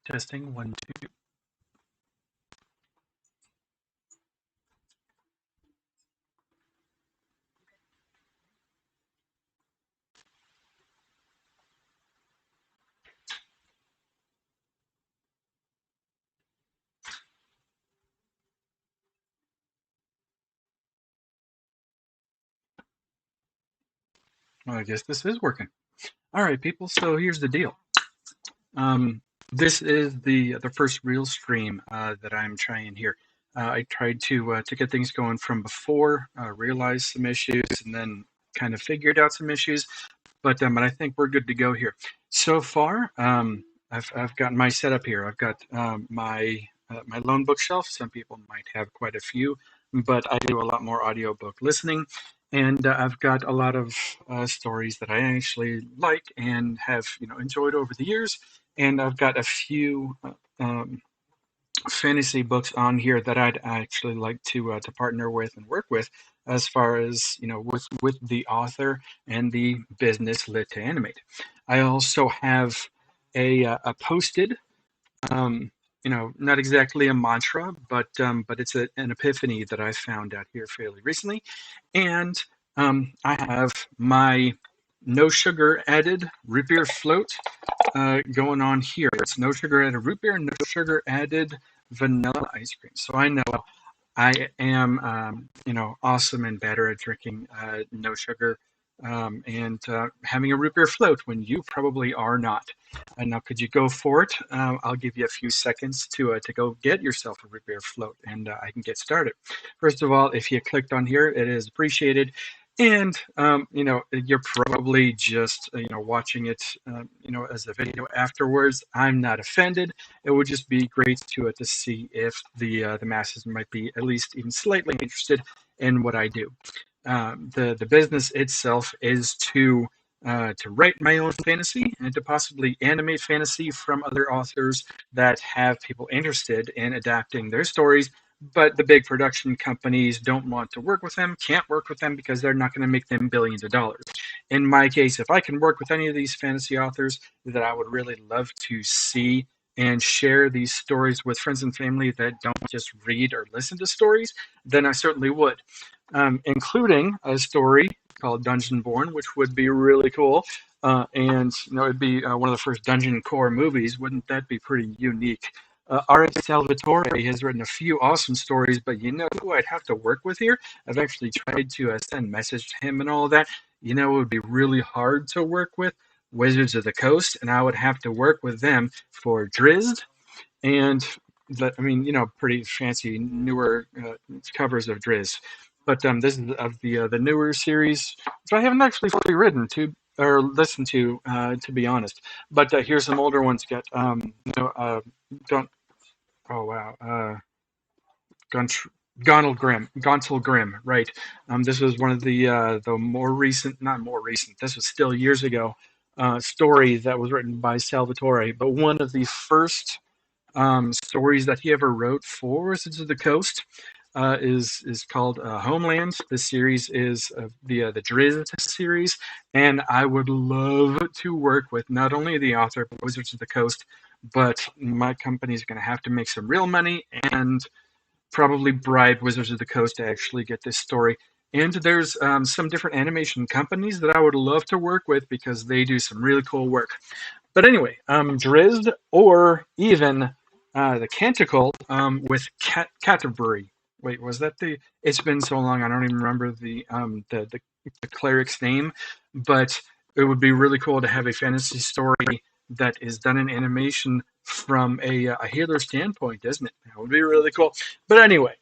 Testing 1, 2. Well, I guess this is working. All right, people. So here's the deal. Um, this is the first real stream that I'm trying here. I tried to get things going from before, realized some issues, and then kind of figured out some issues. But I think we're good to go here. So far, I've got my setup here. I've got my lone bookshelf. Some people might have quite a few, but I do a lot more audiobook listening, and I've got a lot of stories that I actually like and have enjoyed over the years. And I've got a few fantasy books on here that I'd actually like to partner with and work with, as far as with the author and the business lit to animate. I also have a posted, not exactly a mantra, but it's an epiphany that I found out here fairly recently, and I have my no sugar added root beer float going on here. It's no sugar added root beer, no sugar added vanilla ice cream. So I know I am, awesome and better at drinking no sugar and having a root beer float when you probably are not. Now, could you go for it? I'll give you a few seconds to go get yourself a root beer float, and I can get started. First of all, if you clicked on here, it is appreciated. And you're probably just watching it as a video afterwards. I'm not offended. It would just be great to see if the masses might be at least even slightly interested in what I do. The business itself is to write my own fantasy and to possibly animate fantasy from other authors that have people interested in adapting their stories. But the big production companies don't want to work with them, can't work with them because they're not going to make them billions of dollars. In my case, if I can work with any of these fantasy authors that I would really love to see and share these stories with friends and family that don't just read or listen to stories, then I certainly would, including a story called Dungeon Born, which would be really cool. And it'd be one of the first Dungeon Core movies. Wouldn't that be pretty unique? R.A. Salvatore has written a few awesome stories, but you know who I'd have to work with here? I've actually tried to send message to him and all of that. It would be really hard to work with Wizards of the Coast, and I would have to work with them for Drizzt and pretty fancy newer covers of Drizzt. But this is of the newer series, which I haven't actually fully written to or listened to be honest. But here's some older ones. Got don't Oh wow. Gunt- Gontal Grimm, right? This was one of the more recent, not more recent. This was still years ago. Story that was written by Salvatore, but one of the first stories that he ever wrote for Wizards of the Coast is called Homeland. This series is the Drizzt series, and I would love to work with not only the author of Wizards of the Coast, but my company is going to have to make some real money and probably bribe Wizards of the Coast to actually get this story. And there's some different animation companies that I would love to work with because they do some really cool work. But anyway, Drizzt or even the Canticle with Canterbury. Wait, was that the? It's been so long, I don't even remember the cleric's name. But it would be really cool to have a fantasy story that is done in animation from a healer standpoint, isn't it? That would be really cool. But anyway,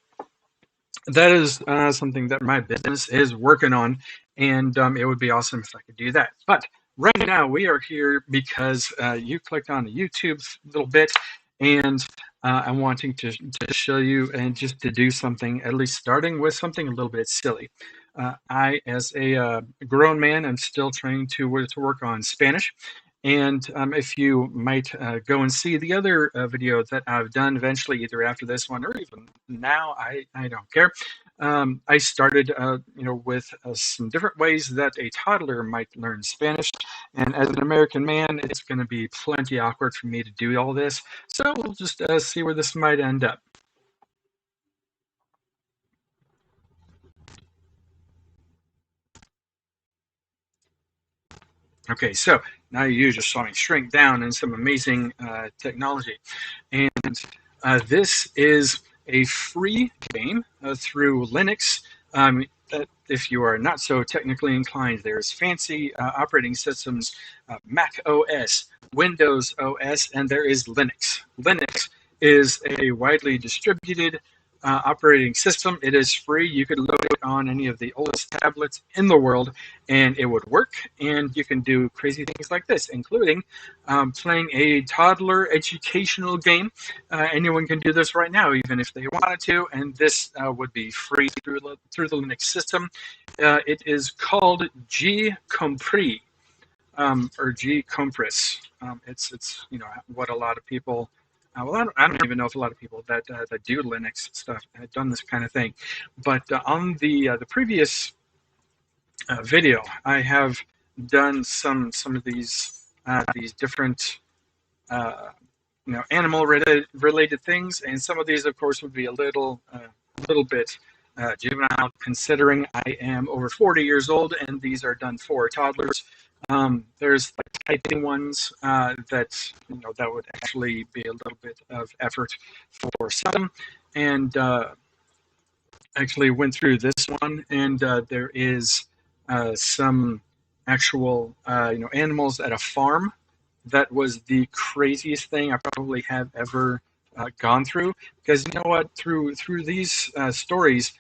that is something that my business is working on, and it would be awesome if I could do that. But right now, we are here because you clicked on the YouTube little bit, and I'm wanting to show you and just to do something, at least starting with something a little bit silly. I, as a grown man, am still trying to work on Spanish. And if you might go and see the other video that I've done eventually, either after this one or even now, I don't care. I started, with some different ways that a toddler might learn Spanish. And as an American man, it's going to be plenty awkward for me to do all this. So we'll just see where this might end up. Okay, so now you just saw me shrink down in some amazing technology. And this is a free game through Linux. If you are not so technically inclined, there's fancy operating systems, Mac OS, Windows OS, and there is Linux. Linux is a widely distributed operating system. It is free. You could load it on any of the oldest tablets in the world, and it would work. And you can do crazy things like this, including playing a toddler educational game. Anyone can do this right now, even if they wanted to, and this would be free through the Linux system. It is called G Compris or G Compress. It's what a lot of people. Well, I don't even know if a lot of people that do Linux stuff have done this kind of thing, but on the previous video, I have done some of these different animal related things, and some of these, of course, would be a little bit juvenile, considering I am over 40 years old, and these are done for toddlers. There's like typing ones that would actually be a little bit of effort for some, and actually went through this one, and there is some actual animals at a farm. That was the craziest thing I probably have ever gone through, because you know what, through these stories,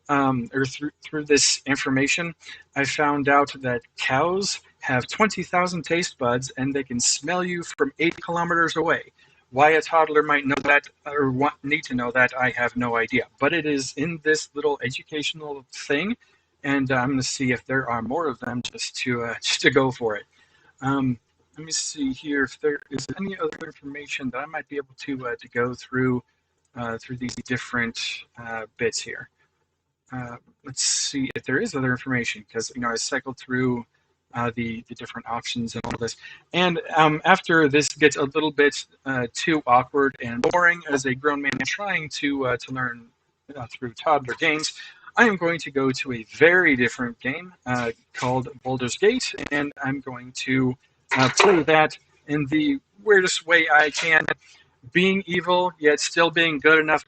or through this information, I found out that cows have 20,000 taste buds and they can smell you from 8 kilometers away. Why a toddler might know that or need to know that, I have no idea. But it is in this little educational thing, and I'm going to see if there are more of them just to just to go for it. Um, Let me see here if there is any other information that I might be able to go through these different bits here. Let's see if there is other information, because I cycled through the different options and all this. And after this gets a little bit too awkward and boring as a grown man trying to learn through toddler games, I am going to go to a very different game called Baldur's Gate, and I'm going to play that in the weirdest way I can, being evil yet still being good enough,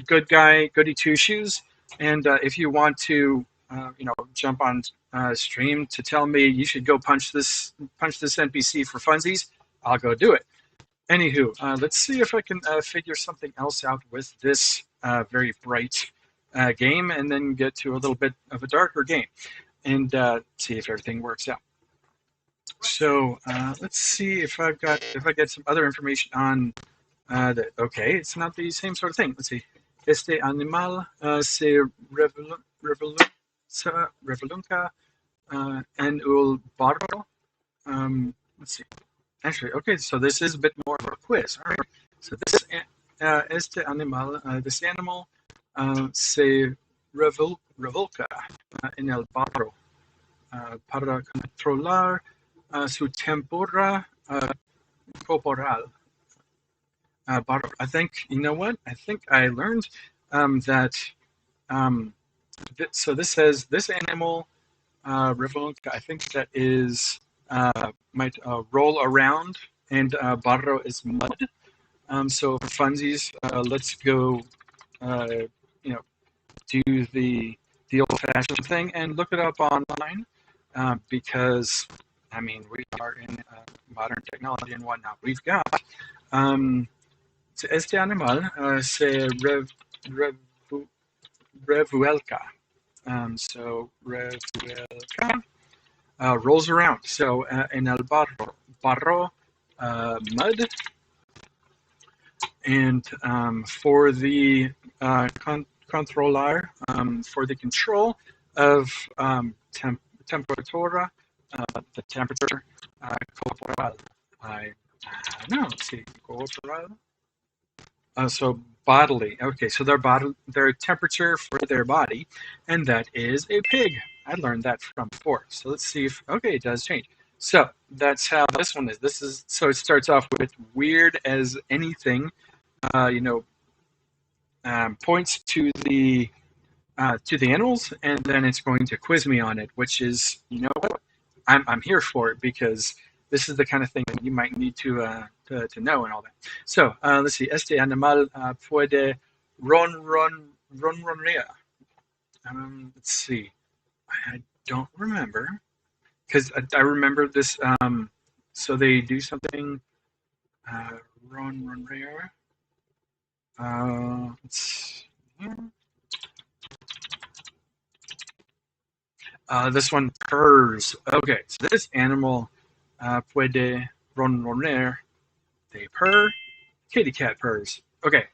good guy, goody two shoes. And if you want to, jump on stream to tell me you should go punch this NPC for funsies, I'll go do it. Anywho, let's see if I can figure something else out with this very bright game, and then get to a little bit of a darker game, and see if everything works out. So let's see if I get some other information on Okay, it's not the same sort of thing. Let's see. Este animal se revolunca en el barro. Let's see. Actually, okay, so this is a bit more of a quiz. All right. So este animal, this animal se revolca en el barro para controlar su tempura corporal. Barro. I think, you know what? I think I learned that, um, so this says this animal, revolca, I think that is, might roll around, and barro is mud. So for funsies, let's go, uh, you know, do the old-fashioned thing and look it up online, because I mean we are in modern technology and whatnot. We've got um, este animal se revu- revuelca. So revuelca rolls around. So en el barro, mud. And for the controller, for the control of temperatura, the temperature, corporal. I don't know. Let's see, corporal. So bodily. Okay, so their temperature for their body, and that is a pig. I learned that from before. So let's see if okay, it does change. So that's how this one is. This is so it starts off with weird as anything, you know, points to the animals, and then it's going to quiz me on it, which is, you know what, I'm here for it because this is the kind of thing that you might need to know and all that. So let's see. Este animal puede ronronear. Let's see. I don't remember because I remember this. So they do something. Ronronear. Let's. This one purrs. Okay, so this animal puede ronronear. They purr. Kitty cat purrs. Okay,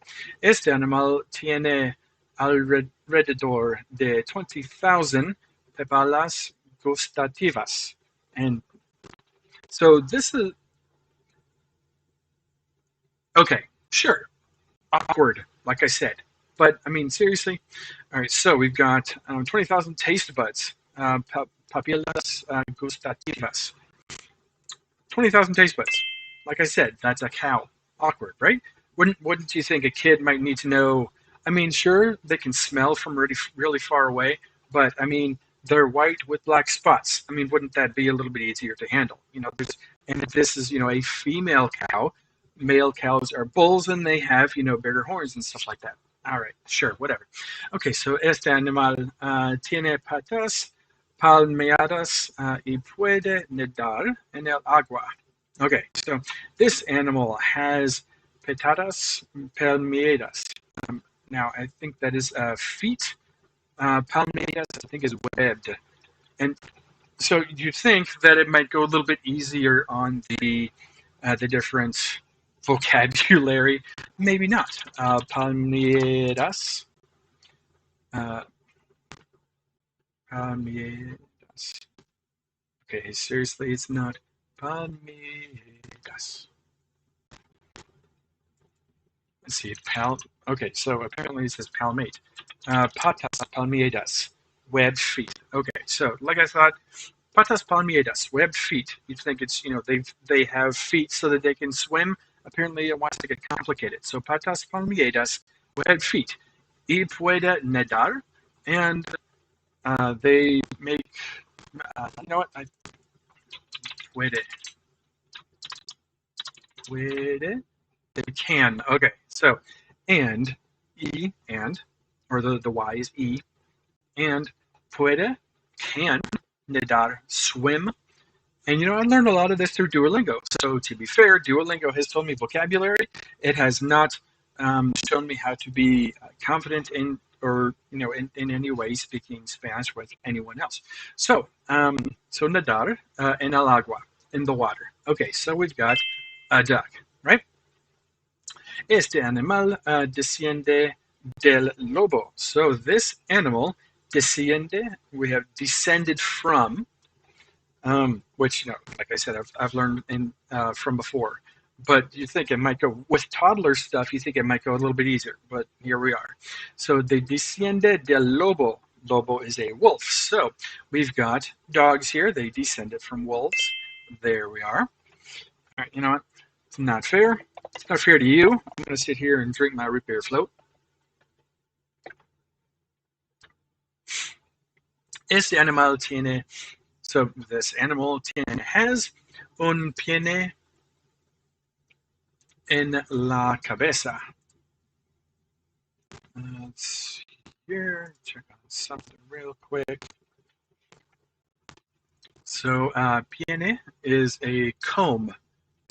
este animal tiene alrededor de 20,000 pepalas gustativas. And so this is, okay, sure, awkward, like I said. But I mean, seriously. All right, so we've got 20,000 taste buds, papilas gustativas. 20,000 taste buds. Like I said, that's a cow. Awkward, right? Wouldn't you think a kid might need to know? I mean, sure, they can smell from really far away, but I mean, they're white with black spots. I mean, wouldn't that be a little bit easier to handle? You know, and if this is, you know, a female cow, male cows are bulls and they have, you know, bigger horns and stuff like that. All right, sure, whatever. Okay, so este animal tiene patas palmeadas y puede nadar en el agua. Okay, so this animal has patadas palmeadas. Now, I think that is feet. Palmeadas, I think, is webbed. And so you'd think that it might go a little bit easier on the different vocabulary. Maybe not. Palmeadas. Uh, palmeadas. Okay, seriously, it's not palmeadas. Let's see, okay, so apparently it says palmate. Patas palmeadas, webbed feet. Okay, so like I thought, patas palmeadas, webbed feet. You'd think it's, you know, they have feet so that they can swim. Apparently it wants to get complicated. So patas palmeadas, webbed feet. Y puede nadar, and they make, you know what, puede, they can. Okay, so, and, or the Y is E, and puede, can, nadar, swim. And you know, I learned a lot of this through Duolingo. So to be fair, Duolingo has told me vocabulary. It has not shown me how to be confident in, or you know, in any way speaking Spanish with anyone else. So, so nadar en el agua, in the water. Okay, so we've got a duck, right? Este animal desciende del lobo. So this animal desciende, we have descended from, which, like I said, I've learned from before. But you think it might go with toddler stuff. You think it might go a little bit easier, but here we are. So de desciende del lobo. Lobo is a wolf. So we've got dogs here. They descended from wolves. There we are. All right, you know what? It's not fair. It's not fair to you. I'm going to sit here and drink my root beer float. Este animal tiene, so this animal has un pene en la cabeza. Let's here, check on something real quick. So pene is a comb.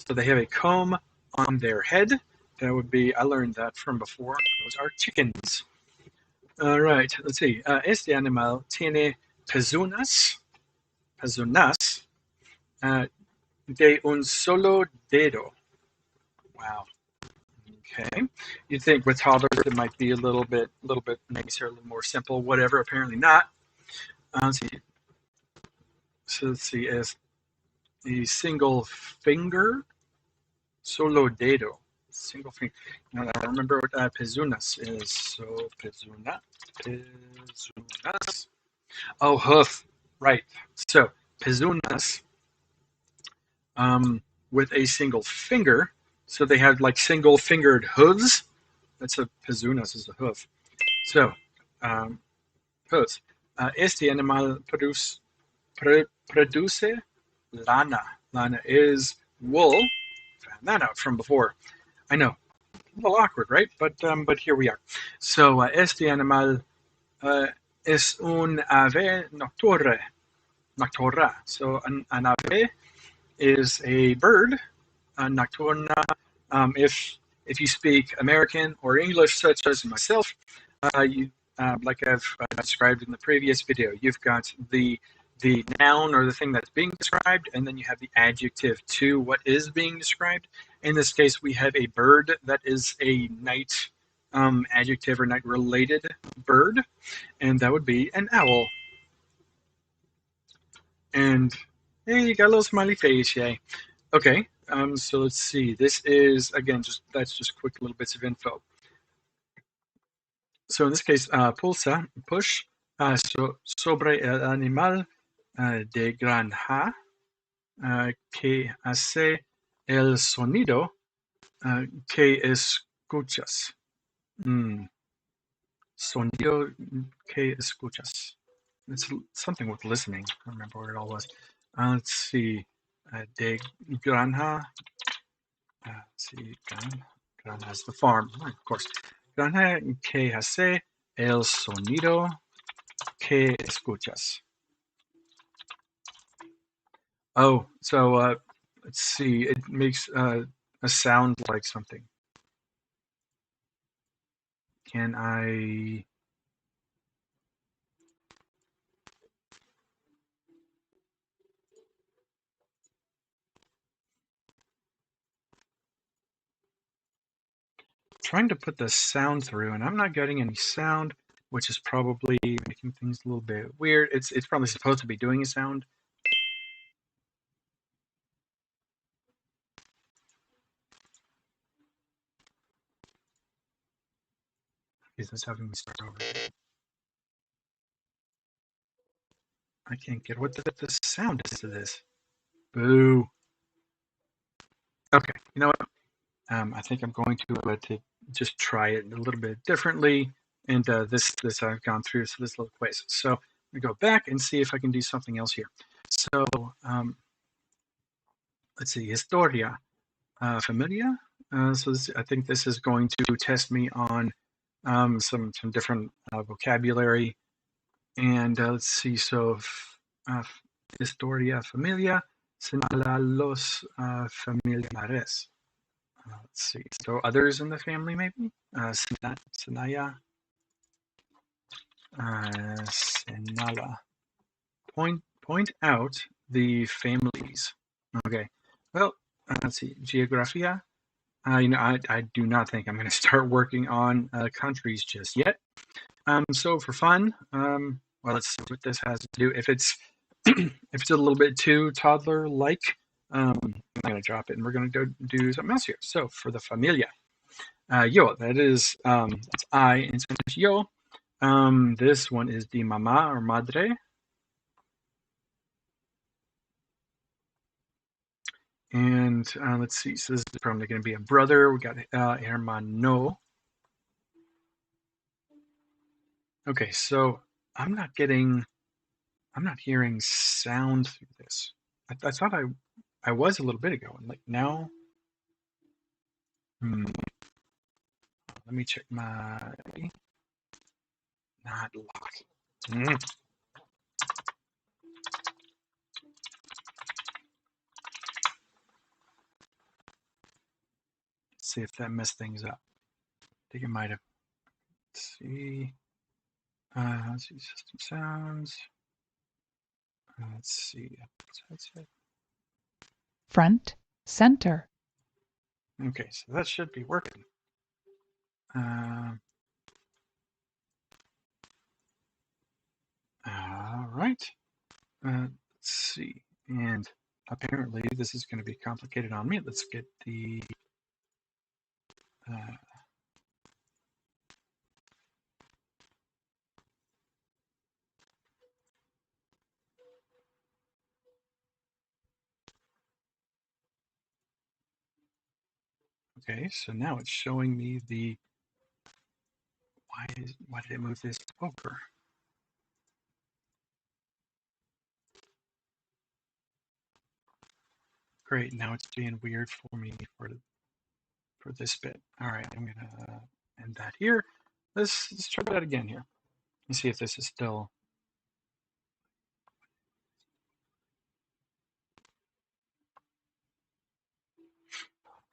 So they have a comb on their head. That would be, I learned that from before. Those are chickens. All right, let's see. Este animal tiene pezuñas, pezuñas de un solo dedo. Wow. Okay. You'd think with toddlers it might be a little bit nicer, a little more simple, whatever. Apparently not. Let's see. So let's see. Is the single finger, solo dedo, single finger. Now I remember what pezuñas is. So pezuñas. Oh, hoof. Right. So pezuñas with a single finger. So they have like single fingered hooves. That's a pezuñas is a hoof. So hooves. Este animal produce lana. Lana is wool. Found that out from before. I know, a little awkward, right? But here we are. So este animal es un ave nocturna. So an ave is a bird, nocturna. If you speak American or English, such as myself, you like I've described in the previous video, you've got the noun or the thing that's being described, and then you have the adjective to what is being described. In this case, we have a bird that is a night adjective or night related bird, and that would be an owl. And hey, you got a little smiley face, yay. Okay, so let's see. This is again that's just quick little bits of info. So in this case, pulsa, push sobre el animal de granja que hace el sonido que escuchas. Sonido que escuchas. It's something with listening. I don't remember what it all was. Let's see. De granja. Let's see. Granja is the farm, of course. Granja que hace el sonido que escuchas. Oh, so let's see. It makes a sound like something. Can I? Trying to put the sound through, and I'm not getting any sound, which is probably making things a little bit weird. It's probably supposed to be doing a sound. Is this having me start over? I can't get what the sound is to this. Boo. Okay, you know what? I think I'm going to just try it a little bit differently. And this I've gone through so this little quiz. So we go back and see if I can do something else here. So let's see, historia, familia. So I think this is going to test me on some different vocabulary. And let's see, so historia, familia, señala los familiares. Let's see, so others in the family maybe? Senaya, Senala. Point out the families. Okay, well, let's see, geografía, I do not think I'm going to start working on countries just yet. So for fun, well, let's see what this has to do. If it's if it's a little bit too toddler-like, I'm going to drop it, and we're going to go do something else here. So for the familia, yo, that's I in Spanish. Yo, this one is the mama or madre, and let's see. So this is probably going to be a brother. We got hermano. Okay, so I'm not getting, I'm not hearing sound through this. I thought I was a little bit ago, and like now, let me check my not lock. Mm, see if that messed things up. I think it might have. Let's see system sounds. Let's see. Front, center. Okay, so that should be working. All right. Let's see. And apparently this is going to be complicated on me. Let's get the uh, okay, so now it's showing me the why did it move this over? Great, now it's being weird for me for this bit. All right, I'm gonna end that here. Let's try that again here and see if this is still.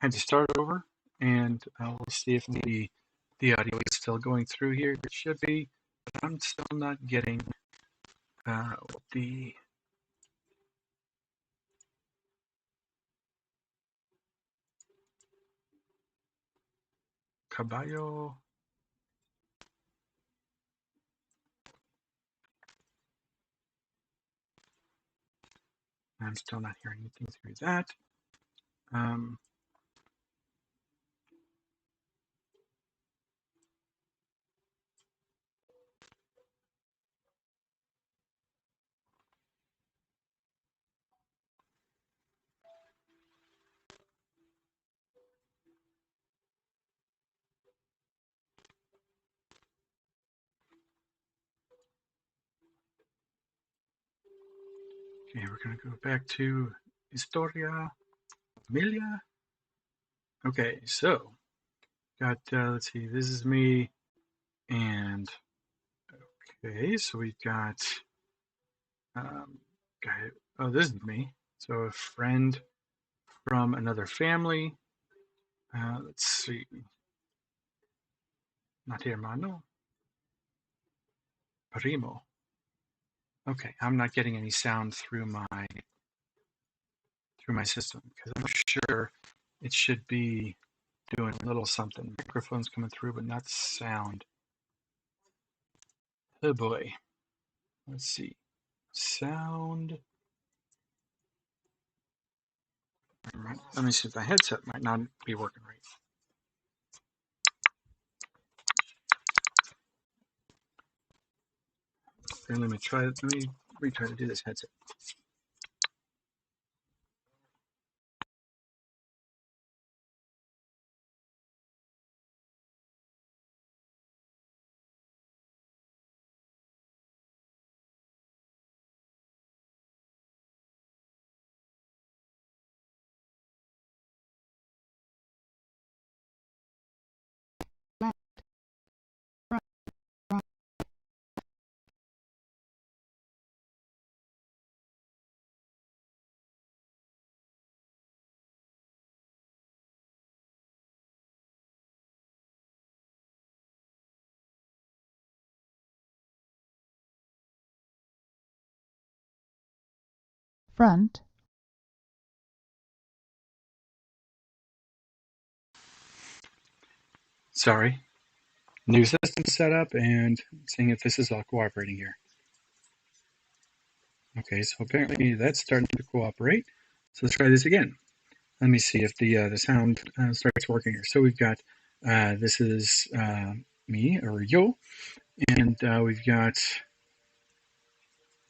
I had to start over, and we'll see if the audio is still going through here. It should be, but I'm still not getting the caballo. I'm still not hearing anything through that. Um, okay, we're gonna go back to Historia Familia. Okay, so got let's see, this is me, and okay, so we've got guy. Oh, this is me. So a friend from another family. Let's see, not hermano, primo. Okay, I'm not getting any sound through my system because I'm sure it should be doing a little something. Microphone's coming through, but not sound. Oh boy. Let's see. Sound. Let me see if the headset might not be working right. Okay, let me retry to do this headset. Front, Sorry. New system set up and seeing if this is all cooperating here. Okay, so apparently that's starting to cooperate. So let's try this again. Let me see if the sound starts working here. So we've got this is me or yo, and we've got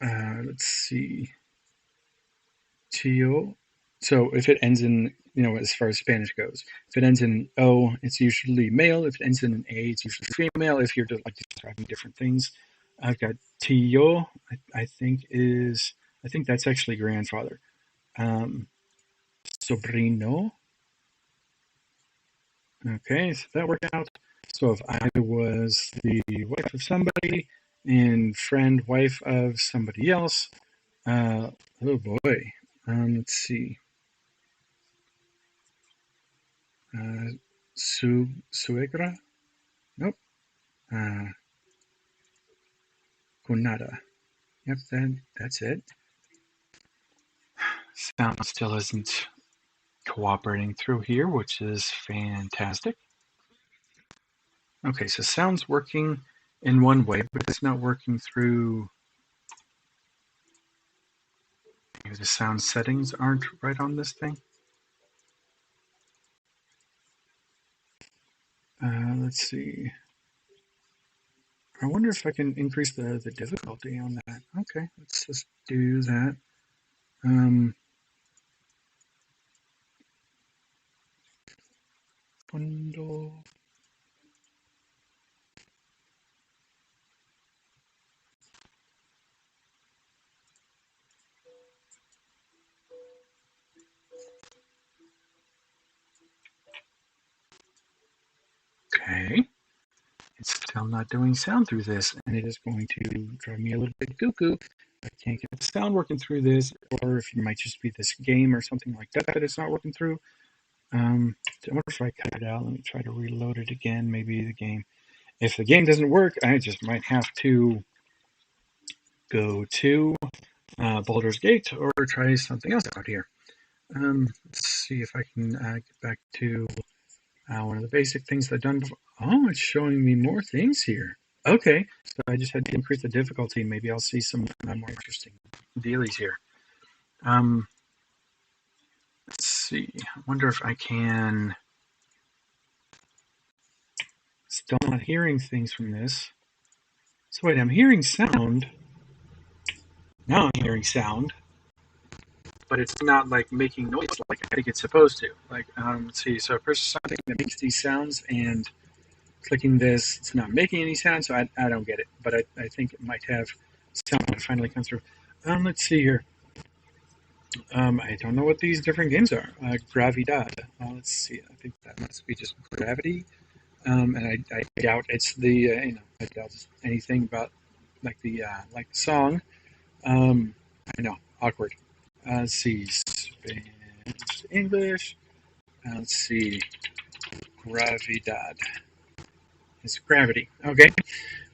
let's see, tio. So if it ends in as far as Spanish goes, if it ends in o, it's usually male. If it ends in an a, it's usually female. If you're like describing different things, I've got tio. I think that's actually grandfather. Um, sobrino. Okay, so that worked out. So if I was the wife of somebody and friend wife of somebody else, oh boy. Let's see. Suegra? Nope. Uh, Cunada. Yep, that's it. Sound still isn't cooperating through here, which is fantastic. Okay, so sound's working in one way, but it's not working through. Maybe the sound settings aren't right on this thing. Let's see. I wonder if I can increase the difficulty on that. Okay, let's just do that. Um, bundle. Okay, it's still not doing sound through this, and it is going to drive me a little bit cuckoo. I can't get the sound working through this, or if it might just be this game or something like that that it's not working through. I wonder if I cut it out. Let me try to reload it again. Maybe the game. If the game doesn't work, I just might have to go to Baldur's Gate or try something else out here. Let's see if I can get back to one of the basic things I've done before. Oh, it's showing me more things here. Okay, so I just had to increase the difficulty. Maybe I'll see some more interesting dealies here. Um, let's see. I wonder if I can. Still not hearing things from this. So wait, I'm hearing sound. Now I'm hearing sound, but it's not like making noise like I think it's supposed to. Like, let's see. So I press something that makes these sounds, and clicking this, it's not making any sound, so I don't get it. But I think it might have sound that finally come through. Let's see here. I don't know what these different games are. Gravidad. Let's see. I think that must be just gravity. And I doubt it's the I doubt it's anything about like the song. I know, awkward. Let's see, Spanish, English. Let's see, gravidad. It's gravity. Okay.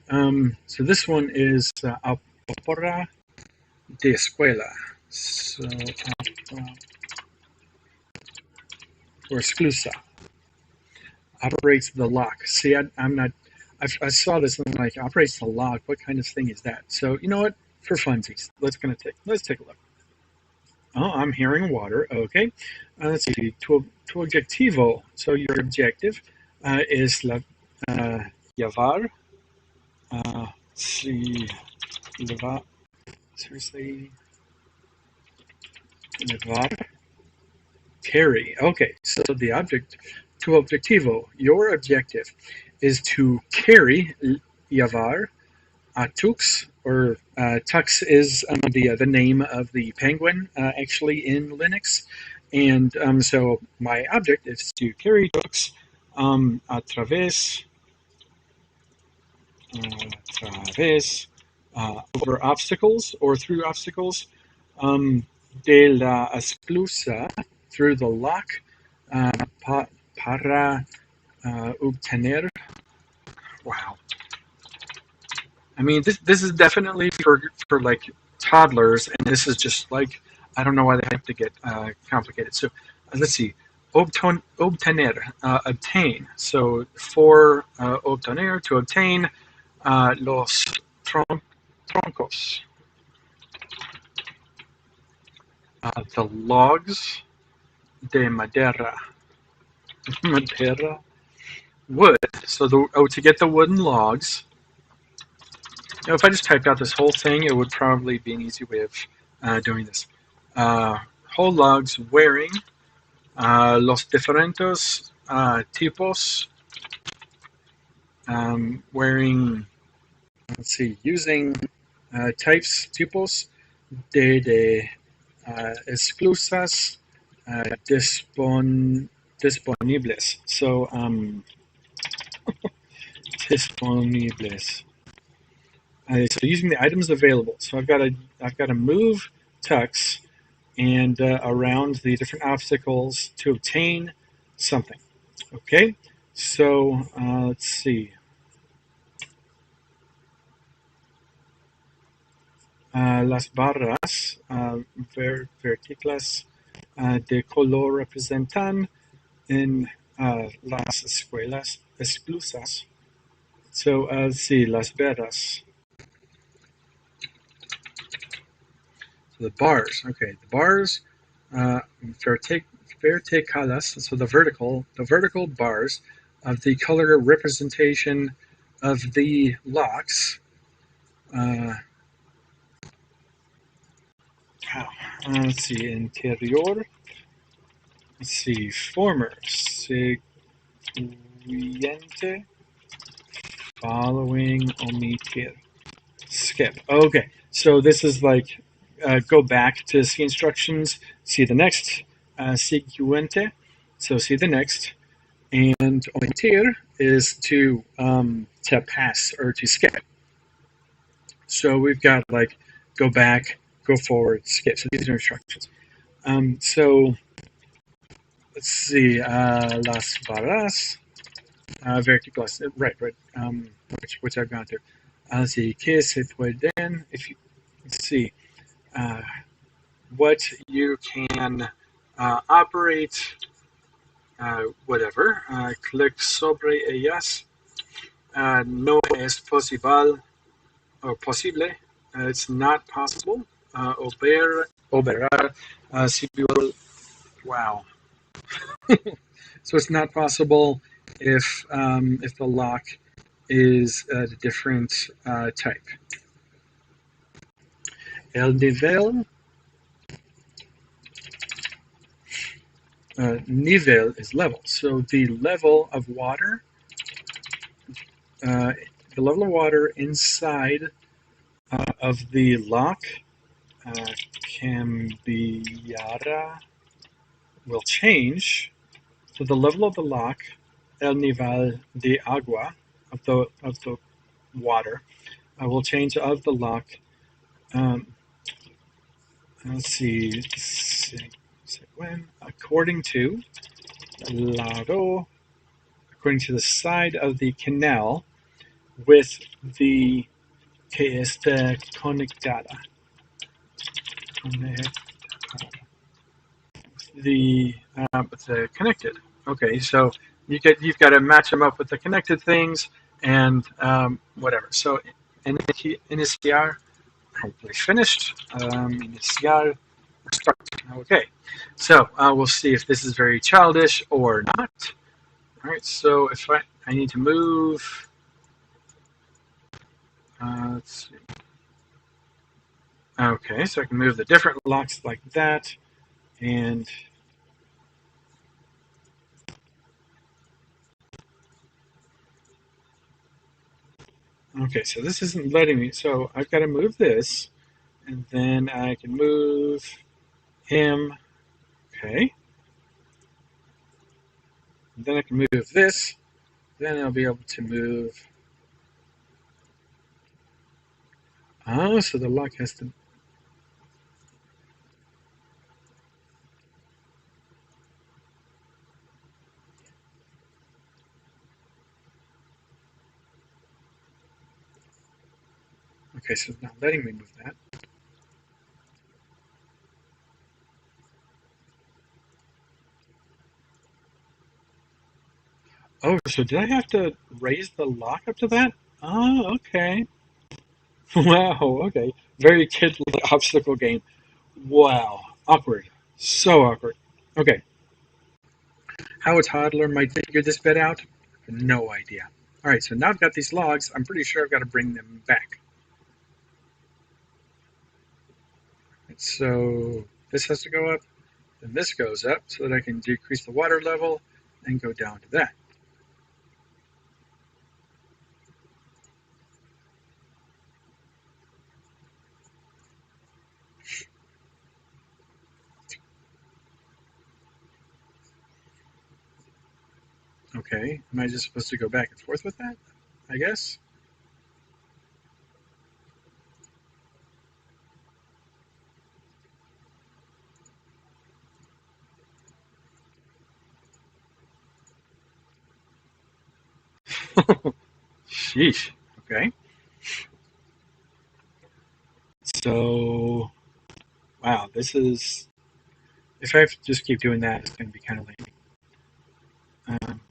So this one is opera de escuela. So or exclusa operates the lock. See, I'm not. I saw this and I'm like operates the lock. What kind of thing is that? So you know what? For funsies, let's take a look. Oh, I'm hearing water. Okay. Let's see. Tu objetivo. So your objective is la llevar. See, llevar. Seriously, llevar. Carry. Okay. So the object, tu objetivo. Your objective is to carry llevar. Tux or Tux is the name of the penguin actually in Linux, and so my object is to carry Tux a través over obstacles or through obstacles de la esclusa through the lock para obtener. Wow. I mean, this is definitely for like toddlers, and this is just like I don't know why they have to get complicated. So let's see. obtener, obtain. So for obtener, to obtain los troncos, the logs de madera. Madera, wood. So to get the wooden logs. If I just typed out this whole thing, it would probably be an easy way of doing this. Uh, whole logs wearing los diferentes tipos, wearing, let's see, using types, tipos de esclusas disponibles. So, disponibles. So using the items available. So I've got to move tux and around the different obstacles to obtain something. Okay, so let's see. Las barras verticales de color representan en las escuelas exclusas. So let's see, las barras. So the bars. Okay, the bars verticales. So the vertical bars of the color representation of the locks. Uh, let's see, interior. Let's see, former, siguiente, following, omitir, skip. Okay, so this is like go back to see instructions, see the next, siguiente, so see the next, and omitir is to pass or to skip. So we've got like go back, go forward, skip. So these are instructions. So let's see, las barras verticales, right, which I've gone through. Let's see, que se pueden, if you, let's see, uh, what you can operate, whatever, click sobre ellas, no es posible, or posible, it's not possible, operar, civil, wow. So it's not possible if the lock is a different type. El nivel, nivel is level. So uh, the level of water inside of the lock cambiará, will change. So the level of the lock, el nivel de agua, of the water, will change of the lock. Let's see, when according to lado, according to the side of the canal with the que esté conectada. The connected. Okay, so you've got to match them up with the connected things and whatever. So iniciar, hopefully finished. Iniciar, start. Okay, so we'll see if this is very childish or not. All right, so if I need to move, let's see. Okay, so I can move the different locks like that, and okay, so this isn't letting me. So I've got to move this, and then I can move him. Okay, and then I can move this. Then I'll be able to move. Oh, so the lock has to. Okay, so it's not letting me move that. Oh, so did I have to raise the lock up to that? Oh, okay. Wow, okay. Very kid-like obstacle game. Wow. Awkward. So awkward. Okay. How a toddler might figure this bit out? No idea. Alright, so now I've got these logs. I'm pretty sure I've got to bring them back. So this has to go up, then this goes up so that I can decrease the water level and go down to that. Okay, am I just supposed to go back and forth with that? I guess. Sheesh. Okay. So, wow, this is. If I have to just keep doing that, it's going to be kind of lame. Um,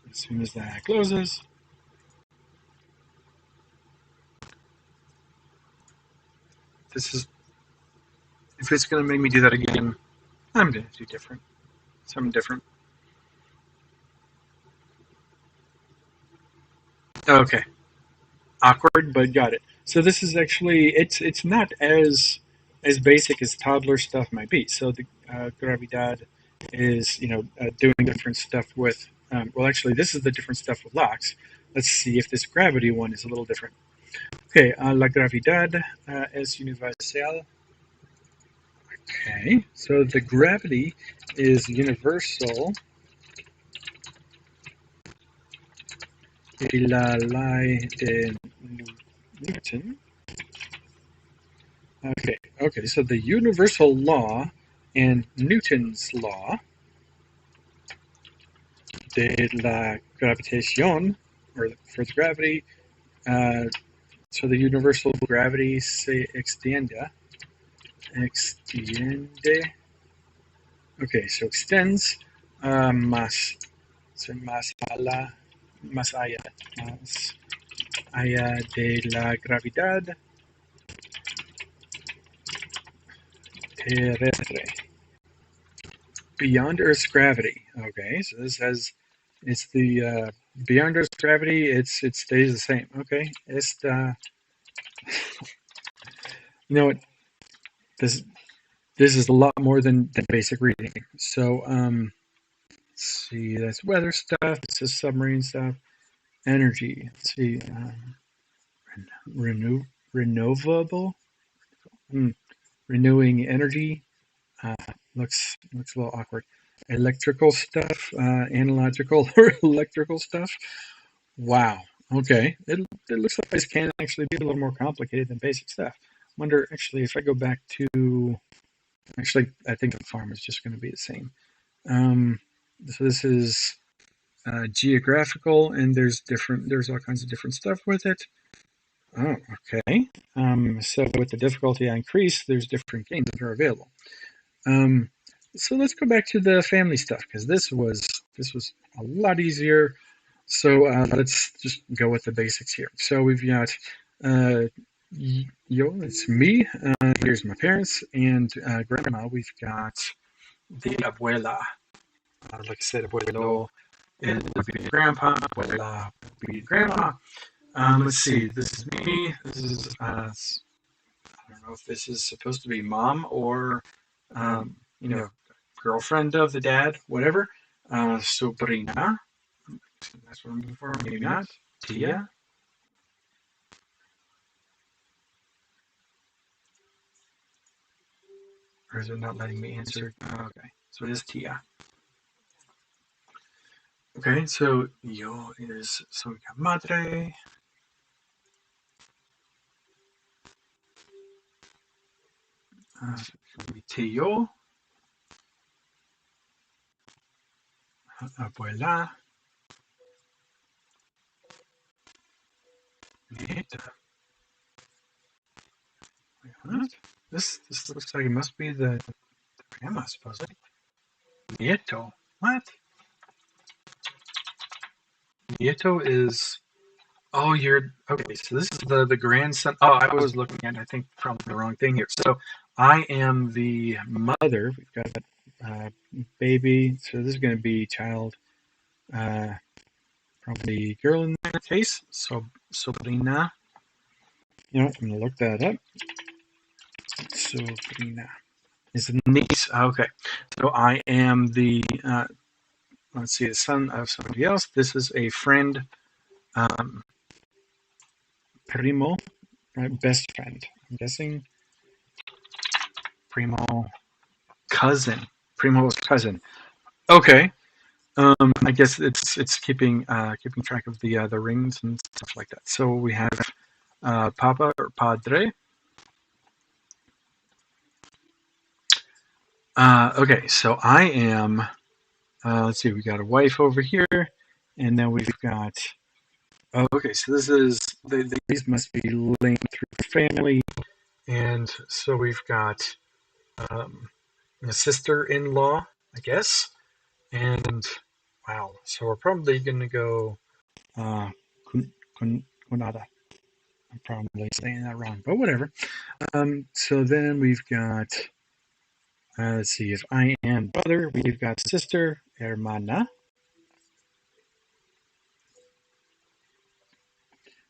as soon as that closes, this is. If it's going to make me do that again, I'm going to do different. Something different. Okay. Awkward, but got it. So this is actually it's not as basic as toddler stuff might be. So the gravidad is doing different stuff with. Well, actually, this is the different stuff with locks. Let's see if this gravity one is a little different. Okay, la gravidad es universal. Okay, so the gravity is universal. Y la ley de Newton. Okay, so the universal law and Newton's law de la gravitación, or for the gravity, uh, so the universal gravity se extiende, okay, so extends más, so más allá de la gravedad terrestre. Beyond Earth's gravity. Okay, so this has it's the beyond Earth's gravity. It stays the same. Okay, you know what this this is a lot more than basic reading. So let's see, that's weather stuff. This is submarine stuff. Energy. Let's see, renew renewable. Hmm. Renewing energy. Uh, looks a little awkward. Electrical stuff. Analogical or electrical stuff. Wow. Okay. It looks like this can actually be a little more complicated than basic stuff. Wonder actually if I go back to actually I think the farm is just going to be the same. Um, so this is geographical, and there's all kinds of different stuff with it. Oh, okay. So with the difficulty I increase, there's different games that are available. Um, so let's go back to the family stuff because this was a lot easier. So let's just go with the basics here. So we've got uh, it's me. Here's my parents and grandma. We've got the abuela. Like I said, abuelo is would be grandpa. Abuela would be grandma. Let's see. This is me. This is I don't know if this is supposed to be mom or you know girlfriend of the dad. Whatever. Sobrina. That's what I'm looking for. Maybe not. Tia. Or is it not letting me answer? Oh, okay. So it is Tia. Okay, so yo is so we got madre, tío, abuela, nieta. Wait, what? This looks like it must be the grandma, supposedly. Nieto. What? Nieto is. Oh, you're okay. So this is the grandson. Oh, I was looking at, I think, probably the wrong thing here. So I am the mother. We've got uh, baby. So this is going to be child, uh, probably girl in that case. So sobrina. You know, I'm going to look that up. Sobrina is a niece. Okay. So I am the let's see, the son of somebody else. This is a friend, um, primo, right? Best friend. I'm guessing primo cousin. Primo's cousin. Okay. I guess it's keeping track of the rings and stuff like that. So we have Papa or Padre. Okay, so I am. Let's see, we got a wife over here, and then we've got. Oh, okay, so these must be linked through family, and so we've got um, a sister-in-law, I guess, and wow, so we're probably gonna go uh, Kunada. I'm probably saying that wrong, but whatever. So then we've got, let's see, if I am brother, we've got sister, hermana.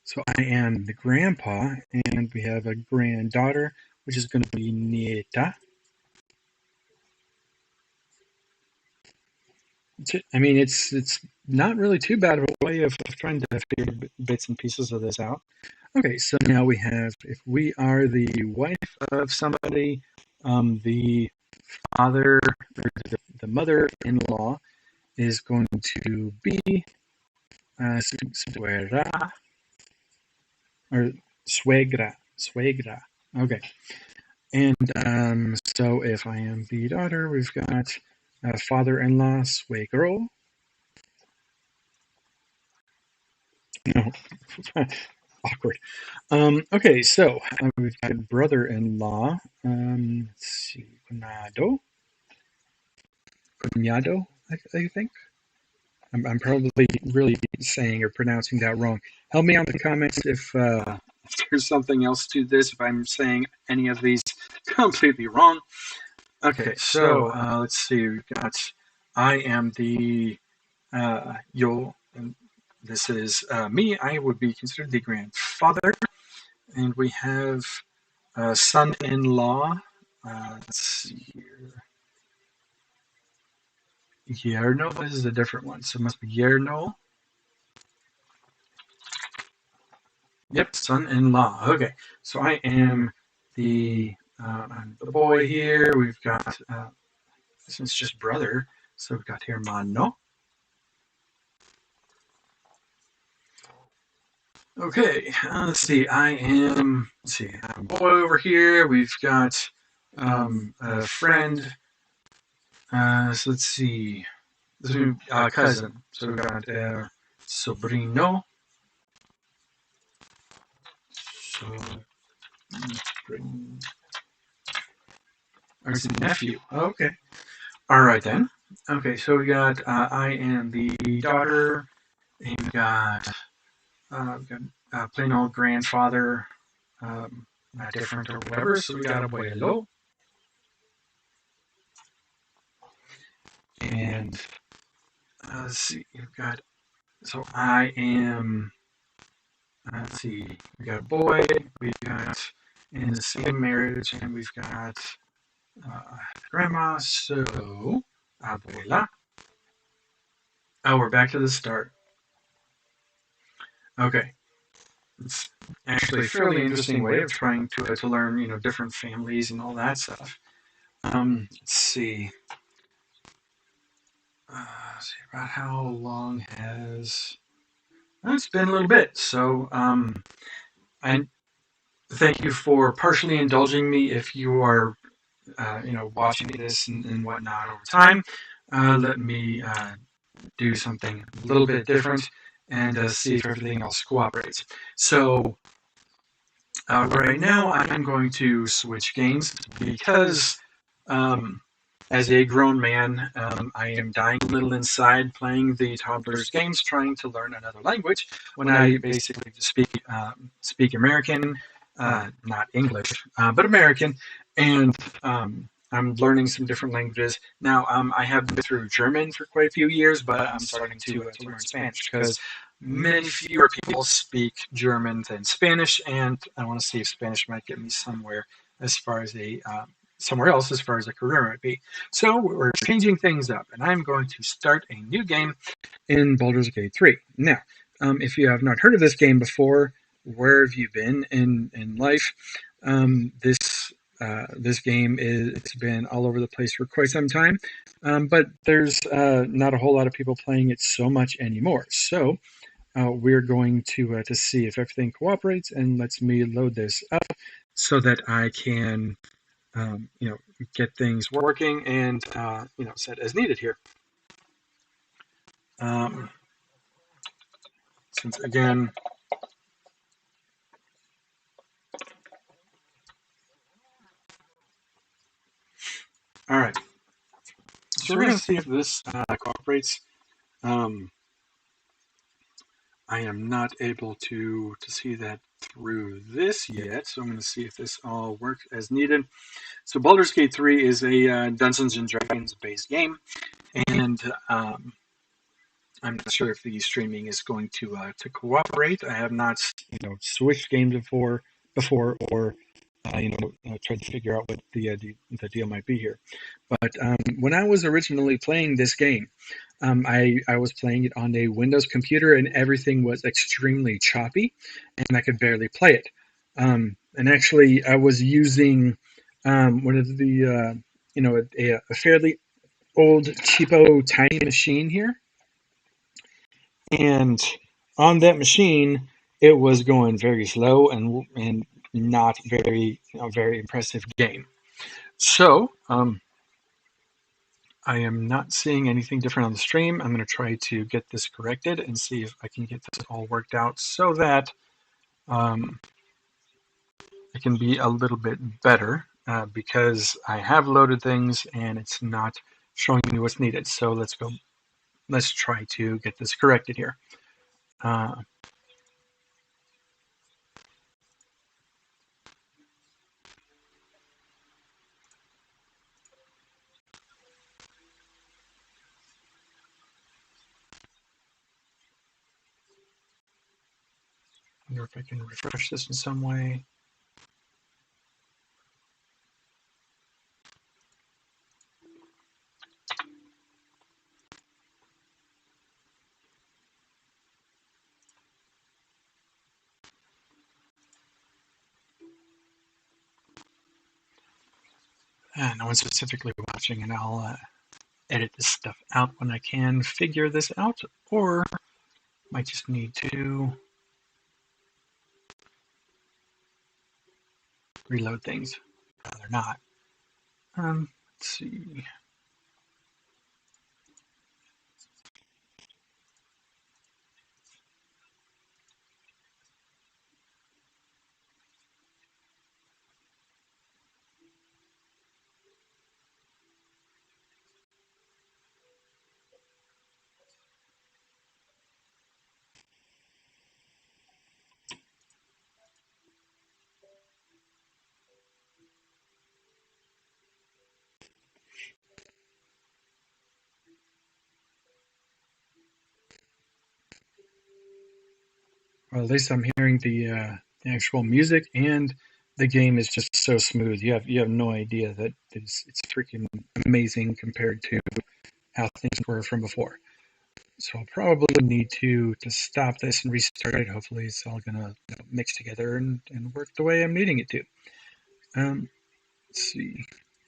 So I am the grandpa, and we have a granddaughter, which is going to be nieta. I mean, it's not really too bad of a way of trying to figure bits and pieces of this out. Okay, so now we have, if we are the wife of somebody, the father or the mother-in-law is going to be suegra or suegra. Okay, and so if I am the daughter, we've got father-in-law, suegro. No, awkward. Okay, so we've got brother-in-law. Let's see, cuñado, I think. I'm probably really saying or pronouncing that wrong. Help me out in the comments if there's something else to this, if I'm saying any of these completely wrong. Okay, so let's see. We've got I am the yo, and this is me. I would be considered the grandfather, and we have son-in-law. Let's see here. Yerno. This is a different one, so it must be Yerno. Yep, son-in-law. Okay, so I am I'm the boy here. We've got this one's just brother, so we've got hermano. Okay, let's see. Let's see. I'm a boy over here. We've got a friend. So let's see. This is cousin. So we've got sobrino. Sobrino. Or it's a nephew. Okay. All right then. Okay, so we got I am the daughter, and we got plain old grandfather, not different or whatever. So we got abuelo, and let's see, we've got. So I am. Let's see, we got a boy. We got in the same marriage, and we've got grandma. So abuela. Oh, we're back to the start. Okay. It's actually a fairly interesting way of trying to learn, different families and all that stuff. Let's see. See about how long has. Well, it's been a little bit, so I thank you for partially indulging me if you are, watching this and whatnot over time. Let me do something a little bit different and see if everything else cooperates. So right now, I'm going to switch games because um, As a grown man, I am dying a little inside playing the toddler's games, trying to learn another language when I basically just speak American, not English, but American, and I'm learning some different languages now. I have been through German for quite a few years, but I'm starting to learn Spanish because many fewer people speak German than Spanish, and I want to see if Spanish might get me somewhere as far as a somewhere else as far as a career might be. So we're changing things up, and I'm going to start a new game in Baldur's Gate 3. Now, if you have not heard of this game before, where have you been in life? This game it's been all over the place for quite some time, but there's not a whole lot of people playing it so much anymore. So we're going to see if everything cooperates, and lets me load this up so that I can get things working and set as needed here. Um, since again, all right. So we're going to see if this cooperates. Um, I am not able to see that through this yet, so I'm going to see if this all works as needed. So Baldur's Gate 3 is a Dungeons and Dragons based game, and I'm not sure if the streaming is going to cooperate. I have not switched games before or tried to figure out what the deal might be here. But when I was originally playing this game, I was playing it on a Windows computer, and everything was extremely choppy, and I could barely play it. And actually, I was using one of the a fairly old cheapo tiny machine here, and on that machine, it was going very slow and not very impressive game. So I am not seeing anything different on the stream. I'm going to try to get this corrected and see if I can get this all worked out so that um, it can be a little bit better because I have loaded things and it's not showing me what's needed. So let's go. Let's try to get this corrected here. Uh, wonder if I can refresh this in some way. No one's specifically watching, and I'll edit this stuff out when I can figure this out, or might just need to reload things. No, they're not. Let's see. Well, at least I'm hearing the actual music, and the game is just so smooth. You have no idea that it's freaking amazing compared to how things were from before. So I'll probably need to stop this and restart it. Hopefully, it's all gonna mix together and work the way I'm needing it to. Let's see.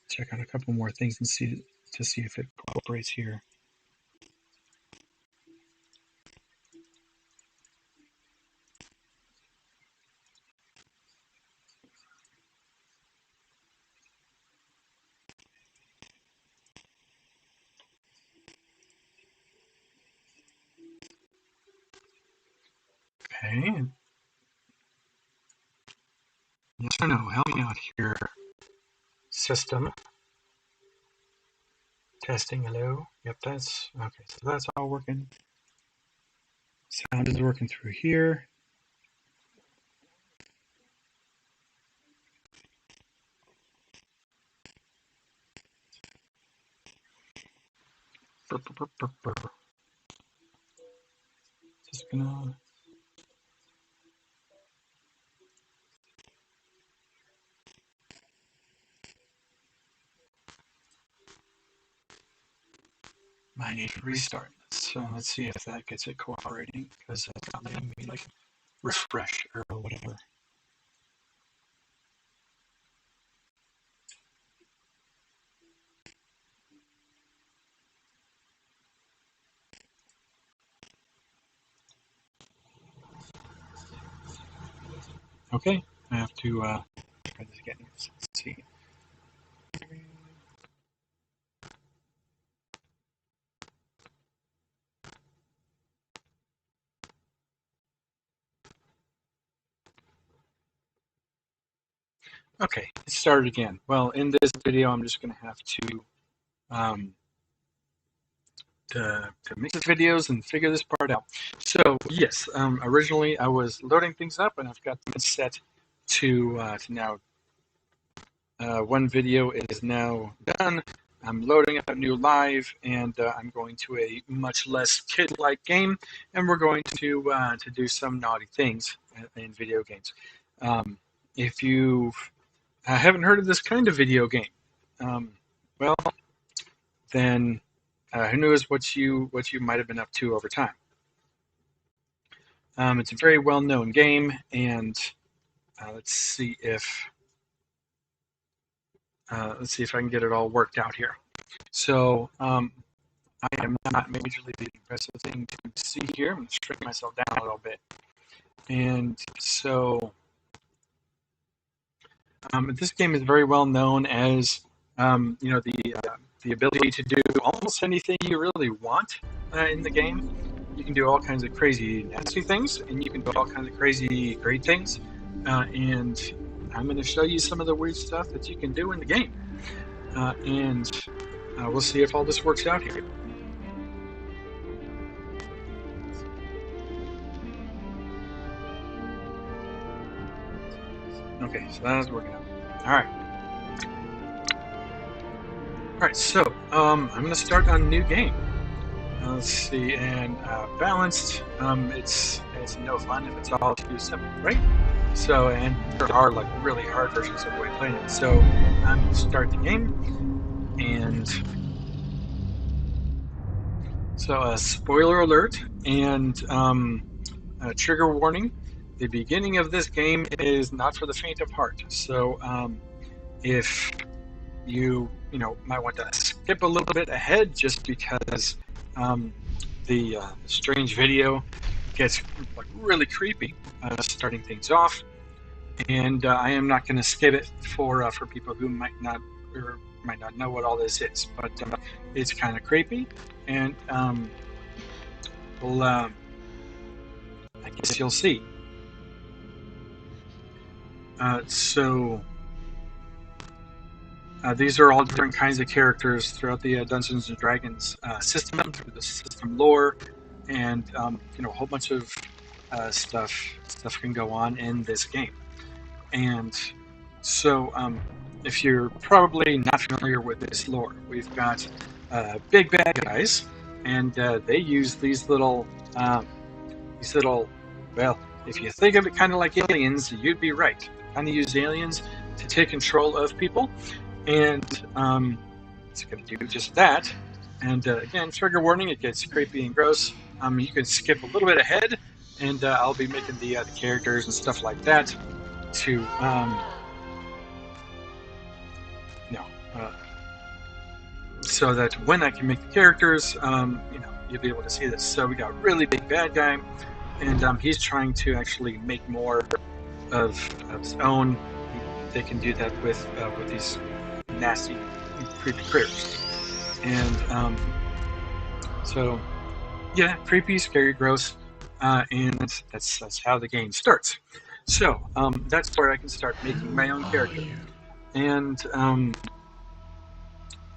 Check out a couple more things and see if it cooperates here. Okay. Yes or no? Help me out here, system. Testing, hello. Yep, that's okay. So that's all working. Sound is working through here. Just gonna. Might need to restart. So let's see if that gets it cooperating, because that's not letting me like refresh or whatever. Okay, I have to try this again. Let's see. Okay, it started again. Well, in this video, I'm just going to have um, to make the videos and figure this part out. So yes, originally I was loading things up, and I've got them set to now. One video is now done. I'm loading up a new live, and I'm going to a much less kid-like game, and we're going to do some naughty things in video games. If you haven't heard of this kind of video game, um, well, then who knows what you might have been up to over time. It's a very well-known game, and let's see if I can get it all worked out here. So I am not majorly impressed with the thing to see here. I'm going to shrink myself down a little bit. And so this game is very well known as the ability to do almost anything you really want in the game. You can do all kinds of crazy nasty things, and you can do all kinds of crazy great things. And I'm going to show you some of the weird stuff that you can do in the game. And we'll see if all this works out here. Okay, so that's working out. All right. All right, so I'm going to start on a new game. Let's see, and balanced. It's no fun if it's all too simple, right? So, and there are like really hard versions of the way of playing it. So I'm going to start the game, and so spoiler alert and trigger warning. The beginning of this game is not for the faint of heart. So if you might want to skip a little bit ahead just because the strange video gets like really creepy starting things off, and I am not going to skip it for people who might not know what all this is, but it's kind of creepy, and well, I guess you'll see. So these are all different kinds of characters throughout the Dungeons and Dragons system, through the system lore, and a whole bunch of stuff can go on in this game. And so, if you're probably not familiar with this lore, we've got big bad guys, and they use these little, well, if you think of it kind of like aliens, you'd be right. They kind of use aliens to take control of people. And it's going to do just that. And again, trigger warning, it gets creepy and gross. You can skip a little bit ahead, and I'll be making the characters and stuff like that to, so that when I can make the characters, you'll be able to see this. So we got a really big bad guy, and he's trying to actually make more of his own. They can do that with these nasty, creepy critters. And so, yeah, creepy, scary, gross, and that's how the game starts. So that's where I can start making my own character. And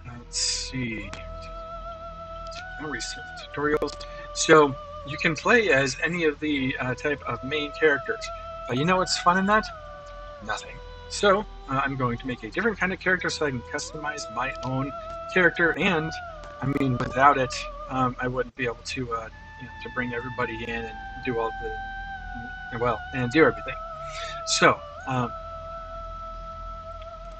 let's see. Recent tutorials. So you can play as any of the type of main characters. But you know what's fun in that? Nothing. So I'm going to make a different kind of character so I can customize my own character. And I mean, without it, I wouldn't be able to, to bring everybody in and do all and do everything. So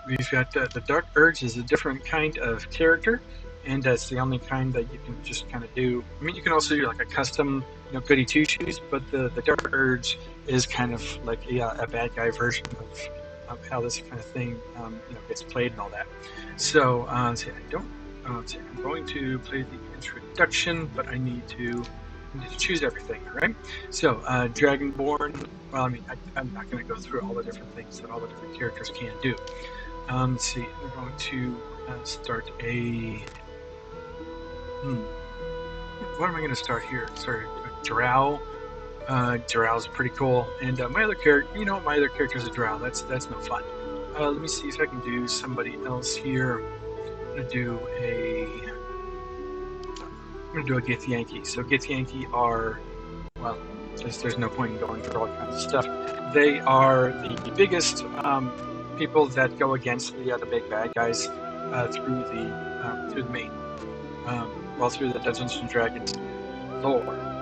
we've got the Dark Urge is a different kind of character, and that's the only kind that you can just kind of do. I mean, you can also do like a custom, goody two shoes, but the Dark Urge is kind of like a bad guy version of how this kind of thing, gets played and all that. So, see, I don't. See, I'm going to play the introduction, but I need to choose everything, right? So, Dragonborn. Well, I mean, I'm not going to go through all the different things that all the different characters can do. Let's see, I'm going to start a. What am I going to start here? Start a drow. Drow's pretty cool, and my other character, my other character is a drow. That's no fun. Let me see if I can do somebody else here. I'm gonna do a. I'm gonna do a Githyanki. So Githyanki are, well, there's no point in going through all kinds of stuff. They are the biggest people that go against the big bad guys through the main, through the Dungeons and Dragons lore.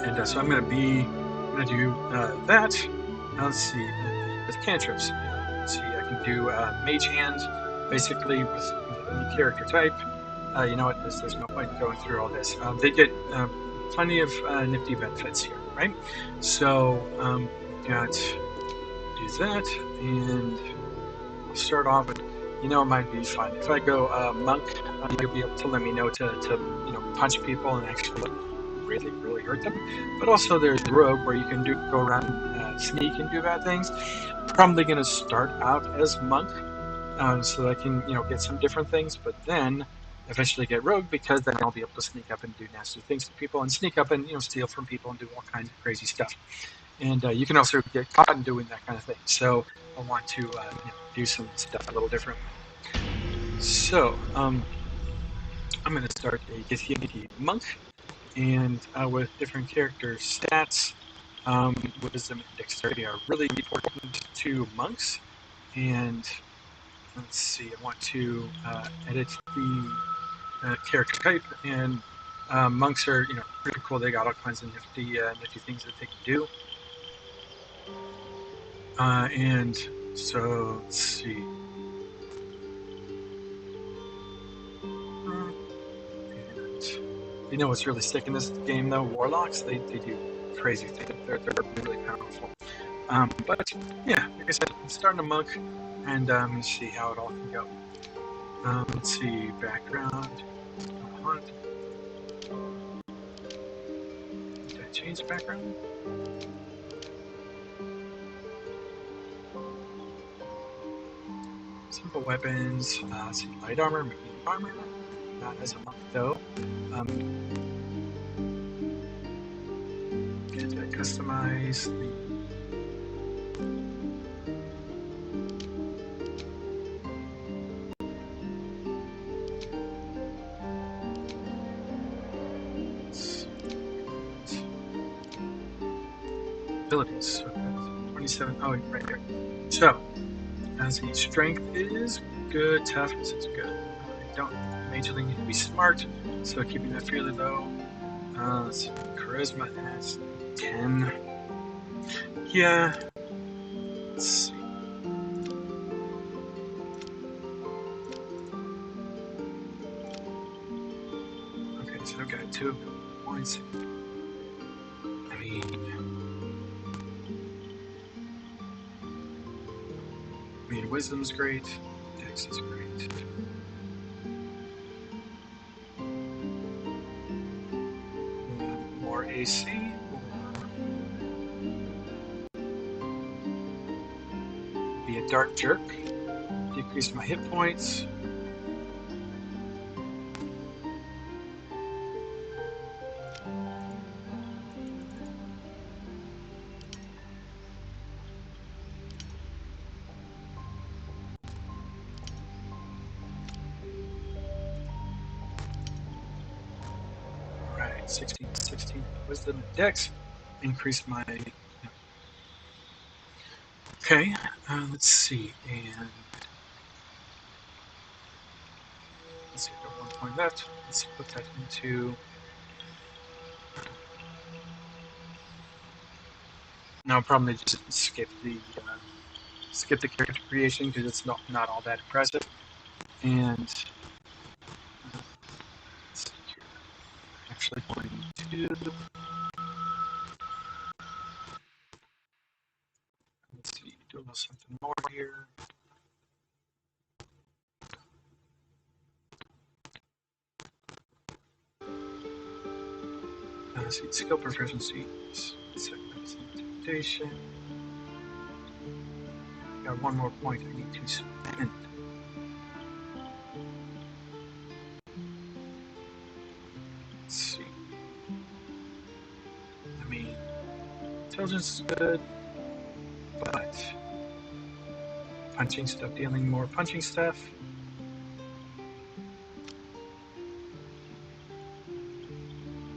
And so I'm gonna do that. Let's see, with cantrips. Let's see, I can do Mage Hand, basically with any character type. You know what? There's no point in going through all this. They get plenty of nifty benefits here, right? So got do that, and I'll start off with. It might be fun if I go monk. You'll be able to let me know to punch people and actually really hurt them. But also there's rogue where you can go around and sneak and do bad things. Probably going to start out as monk so that I can get some different things, but then eventually get rogue because then I'll be able to sneak up and do nasty things to people and sneak up and steal from people and do all kinds of crazy stuff. And you can also get caught in doing that kind of thing. So I want to do some stuff a little different. So I'm going to start a Githyanki monk, and with different character stats, wisdom and dexterity are really important to monks. And let's see, I want to edit the character type, and monks are pretty cool. They got all kinds of nifty things that they can do. And so let's see. And what's really sick in this game though? Warlocks, they do crazy things. They're really powerful. But yeah, like I said, I'm starting a monk, and let's see how it all can go. Let's see, background, hunt. Did I change the background? Simple weapons, let's see, light armor, medium armor, not as a monk though. Get to customize the abilities. 27. Oh, right here. So, as the strength is good, toughness is good. I don't majorly need to be smart, so keeping that fairly low. Let's see, charisma has 10. Yeah. Let's see. Okay, so I've got 2 points. I mean, wisdom's great, dex is great. More AC, be a dark jerk, decrease my hit points. 16, 16 wisdom and dex. Increase my. Okay, let's see. And let's see, I got 1 point left. Let's put that into. No, I'll probably just skip the character creation because it's not all that impressive. And let's see here. Actually going to let's see, do a little something more here. Let's see, skill proficiency, intimidation. Got 1 more point I need to spend. Let's see. I mean, intelligence is good, but punching stuff, dealing more punching stuff.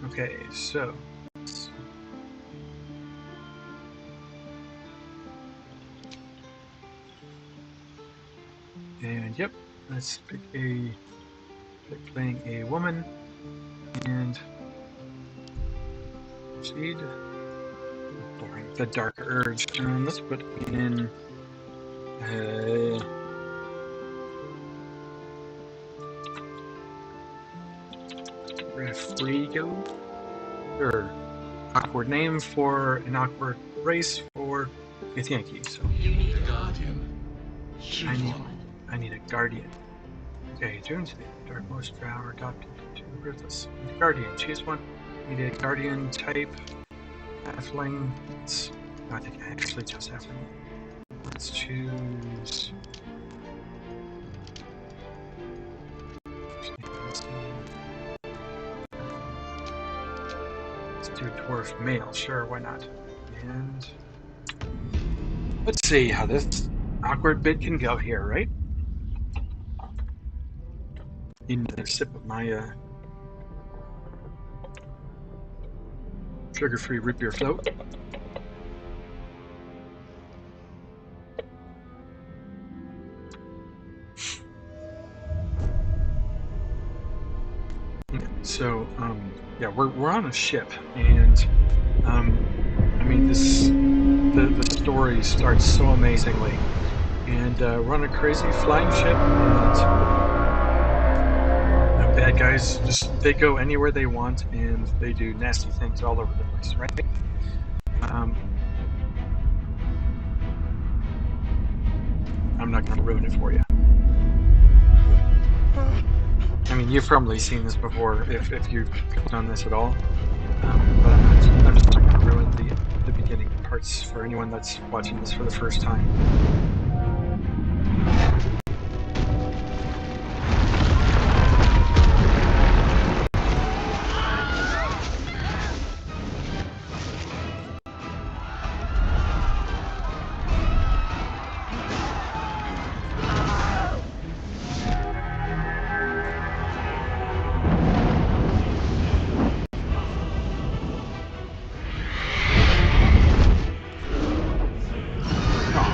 Okay, so and yep, let's pick playing a woman and proceed. Boring. The dark urge. Let's put in Refrigo, or awkward name for an awkward race for a Yankee. So You need a guardian. I need a guardian. Okay, June today. Darkmost Drow adopted to Ruthless. Need a guardian. Choose one. Need a guardian type. Halfling. I think I actually chose halfling. Let's choose. Let's do dwarf male. Sure, why not? And let's see how this awkward bit can go here, right? Need another sip of my sugar-free root beer float. So, yeah, we're on a ship, and I mean the story starts so amazingly, and we're on a crazy flying ship, and bad guys they go anywhere they want, and they do nasty things all over the place, right? I'm not going to ruin it for you. I mean, you've probably seen this before if you've done this at all, but I'm just not going to ruin the beginning parts for anyone that's watching this for the first time.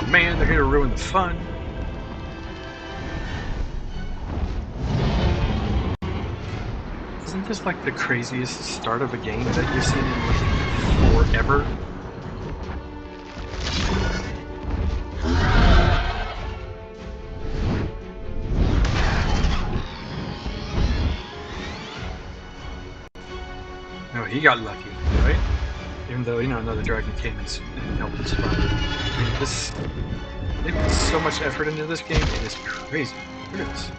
Man, they're gonna ruin the fun. Isn't this like the craziest start of a game that you've seen in like forever? No, he got lucky, right? Even though, another dragon came and helped him survive. I mean, they put so much effort into this game, it is crazy. Look at this.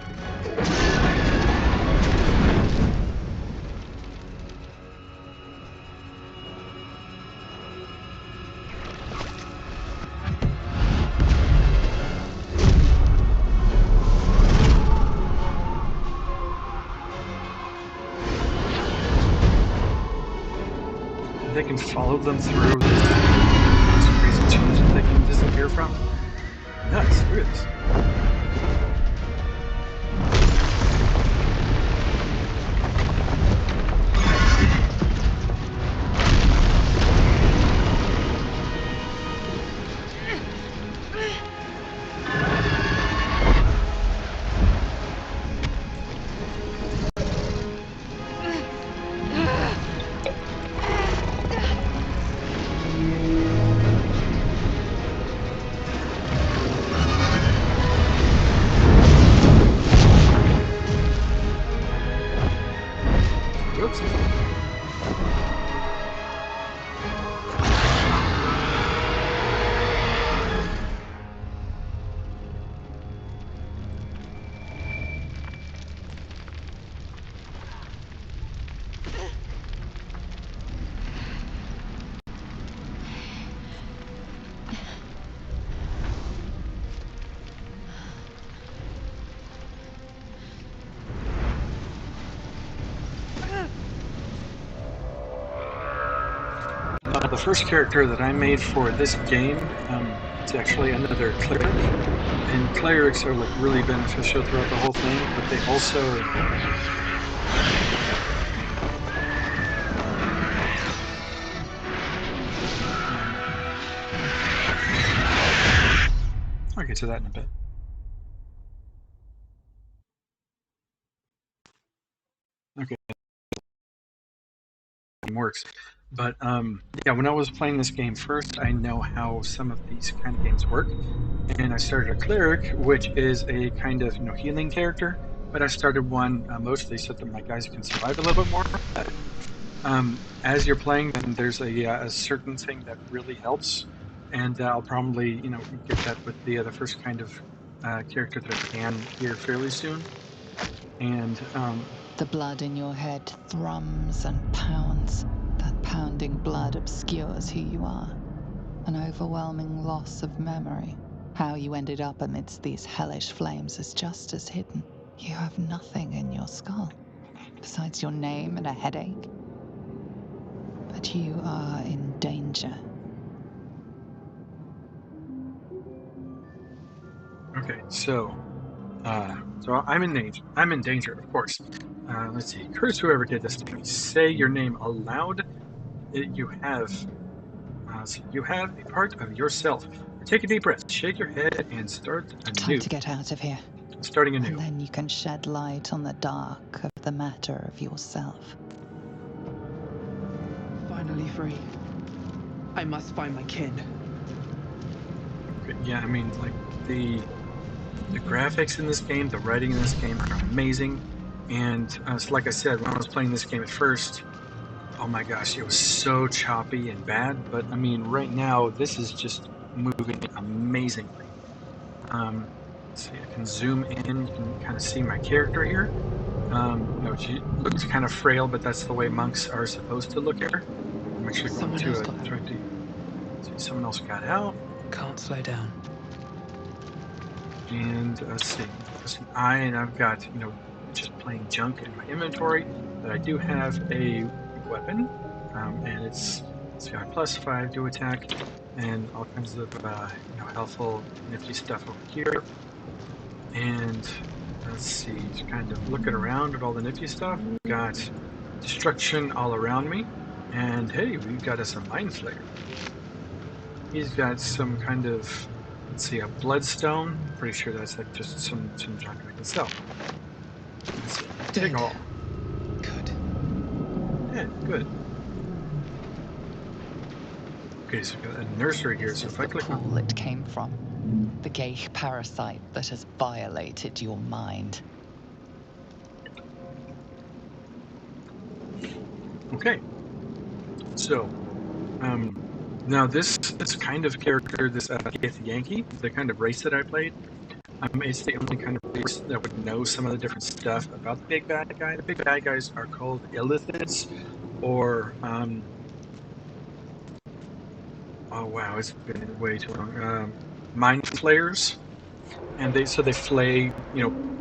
They can follow them through this crazy tubes that they can disappear from. Nuts, look at this. first character that I made for this game, it's actually another cleric, and clerics are like really beneficial throughout the whole thing, but they also I'll get to that in a bit. Okay, it works. But yeah, when I was playing this game first, I know how some of these kind of games work, and I started a cleric, which is a kind of healing character. But I started one mostly so that my guys can survive a little bit more. As you're playing, then there's a certain thing that really helps, and I'll probably get that with the first kind of character that I can here fairly soon. And The blood in your head thrums and pounds. That pounding blood obscures who you are. An overwhelming loss of memory. How you ended up amidst these hellish flames is just as hidden. You have nothing in your skull, besides your name and a headache. But you are in danger. okay, so I'm in danger. I'm in danger, of course. Let's see. Curse whoever did this to me. Say your name aloud. You have a part of yourself. Take a deep breath. Shake your head and start Time anew. to get out of here. Starting anew. And then you can shed light on the dark of the matter of yourself. Finally free. I must find my kin. Okay, yeah, I mean, like the graphics in this game, the writing in this game are amazing. And so like I said, when I was playing this game at first, oh my gosh, it was so choppy and bad. But I mean, right now, this is just moving amazingly. Let's see, I can zoom in. You can kind of see my character here. She looks kind of frail, but that's the way monks are supposed to look here. I'm actually going Someone to else got try to see someone else got out. Can't slow down. And let's see, press an I, and I've got just plain junk in my inventory. But I do have a weapon, and it's got +5 to attack, and all kinds of helpful, nifty stuff over here. And let's see, just kind of looking around at all the nifty stuff. We've got destruction all around me, and hey, we've got us a mind flayer. He's got some kind of, let's see, a bloodstone. Pretty sure that's like just some junk I can sell. Let's see, take all. Good. Yeah, good. Okay, so we've got a nursery here. So if I click on pool it came from. The gay parasite that has violated your mind. okay, so now this kind of character, this Keith Yankee, the kind of race that I played, it's the only kind of race that would know some of the different stuff about the big bad guy. The big bad guys are called illithids, or oh wow, it's been way too long. Mind flayers, and they flay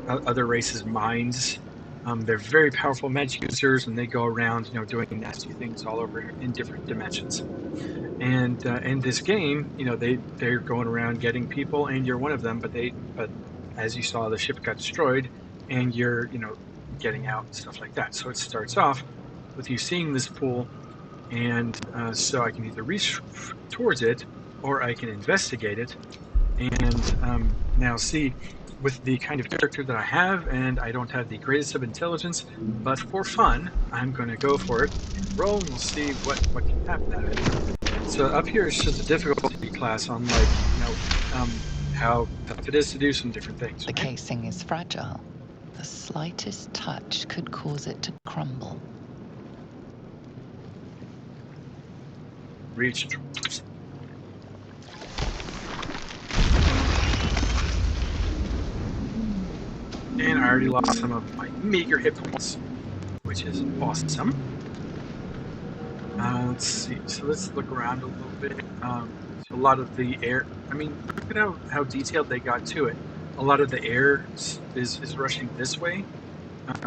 other races' minds. They're very powerful magic users, and they go around doing nasty things all over in different dimensions. And in this game, they're going around getting people, and you're one of them. But as you saw, the ship got destroyed, and you're getting out and stuff like that. So it starts off with you seeing this pool, and so I can either reach towards it or I can investigate it. And now see, with the kind of character that I have, and I don't have the greatest of intelligence, but for fun, I'm going to go for it and roll, and we'll see what can happen out of it. So up here is just a difficulty class on how tough it is to do some different things. The Right? casing is fragile. The slightest touch could cause it to crumble. Reach. And I already lost some of my meager hit points, which is awesome. Let's see. So let's look around a little bit. So a lot of the air. I mean, look at how detailed they got to it. A lot of the air is rushing this way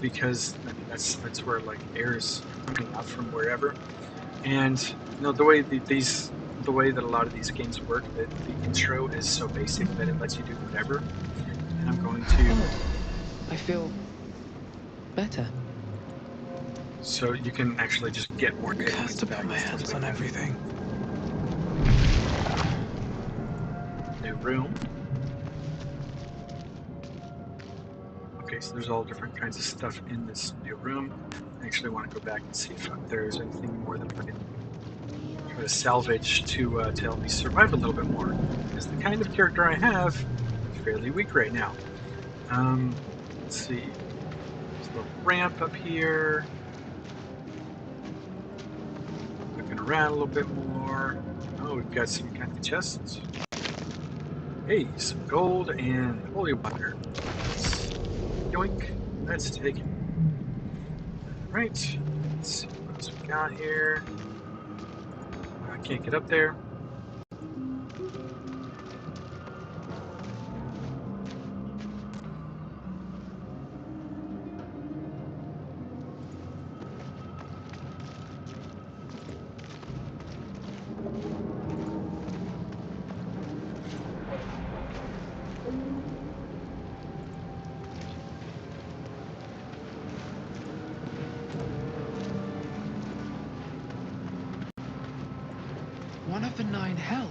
because I mean that's where like air is coming out from wherever. And the way the way that a lot of these games work, that the intro is so basic that it lets you do whatever. And I'm going to, Good. I feel better. so you can actually just get more hit Has points to back put my and stuff hands like on that. everything. New room. Okay, so there's all different kinds of stuff in this new room. I actually want to go back and see if there's anything more that I can try to salvage to help me survive a little bit more. Because the kind of character I have, I'm fairly weak right now. Let's see. There's a little ramp up here. Looking around a little bit more. Oh, we've got some kind of chests. Hey, some gold and holy water. Yoink. Let's take it. Right. Let's see what else we got here. I can't get up there. One of the 9 health.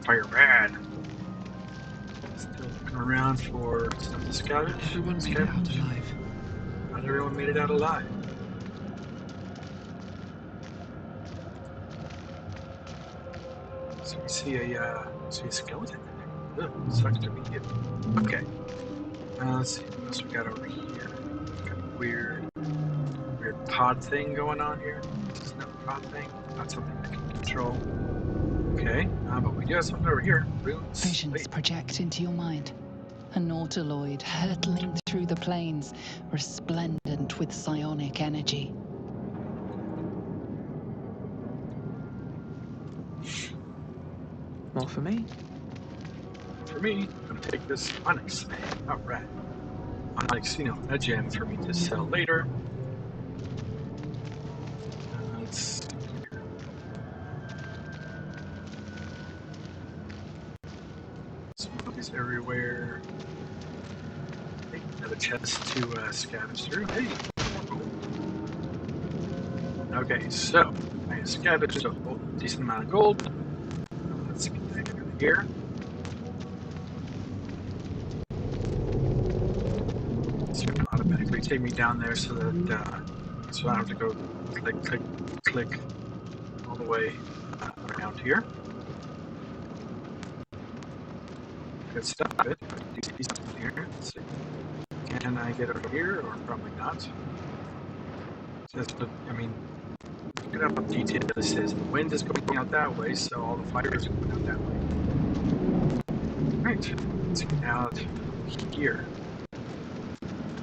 Fire rad. Still looking around for stuff to scavenge. Everyone made it out alive. Not everyone made it out alive. So we see a skeleton. Ugh, sucks to be you. Okay. Let's see what else we got over here. Got a weird pod thing going on here. This is another pod thing. Not something I can control. Okay, but we do have something over here. Runes. Visions Wait. project into your mind. A nautiloid hurtling through the plains, resplendent with psionic energy. More for me. For me, I'm gonna take this onyx thing. Alright. Onyx, a gem for me to sell later. Let's see here. Smokies everywhere. Hey, another chest to scavenge through. Hey, okay, so I scavenged a decent amount of gold. Let's get that over here. It's going to automatically take me down there so that so I don't have to go click all the way around here. Good stuff. Good. Decent here. Let's see. Can I get over here, or probably not? I mean, look at how detailed this is. The wind is going out that way, so all the fire is going out that way. Right. Let's get out here.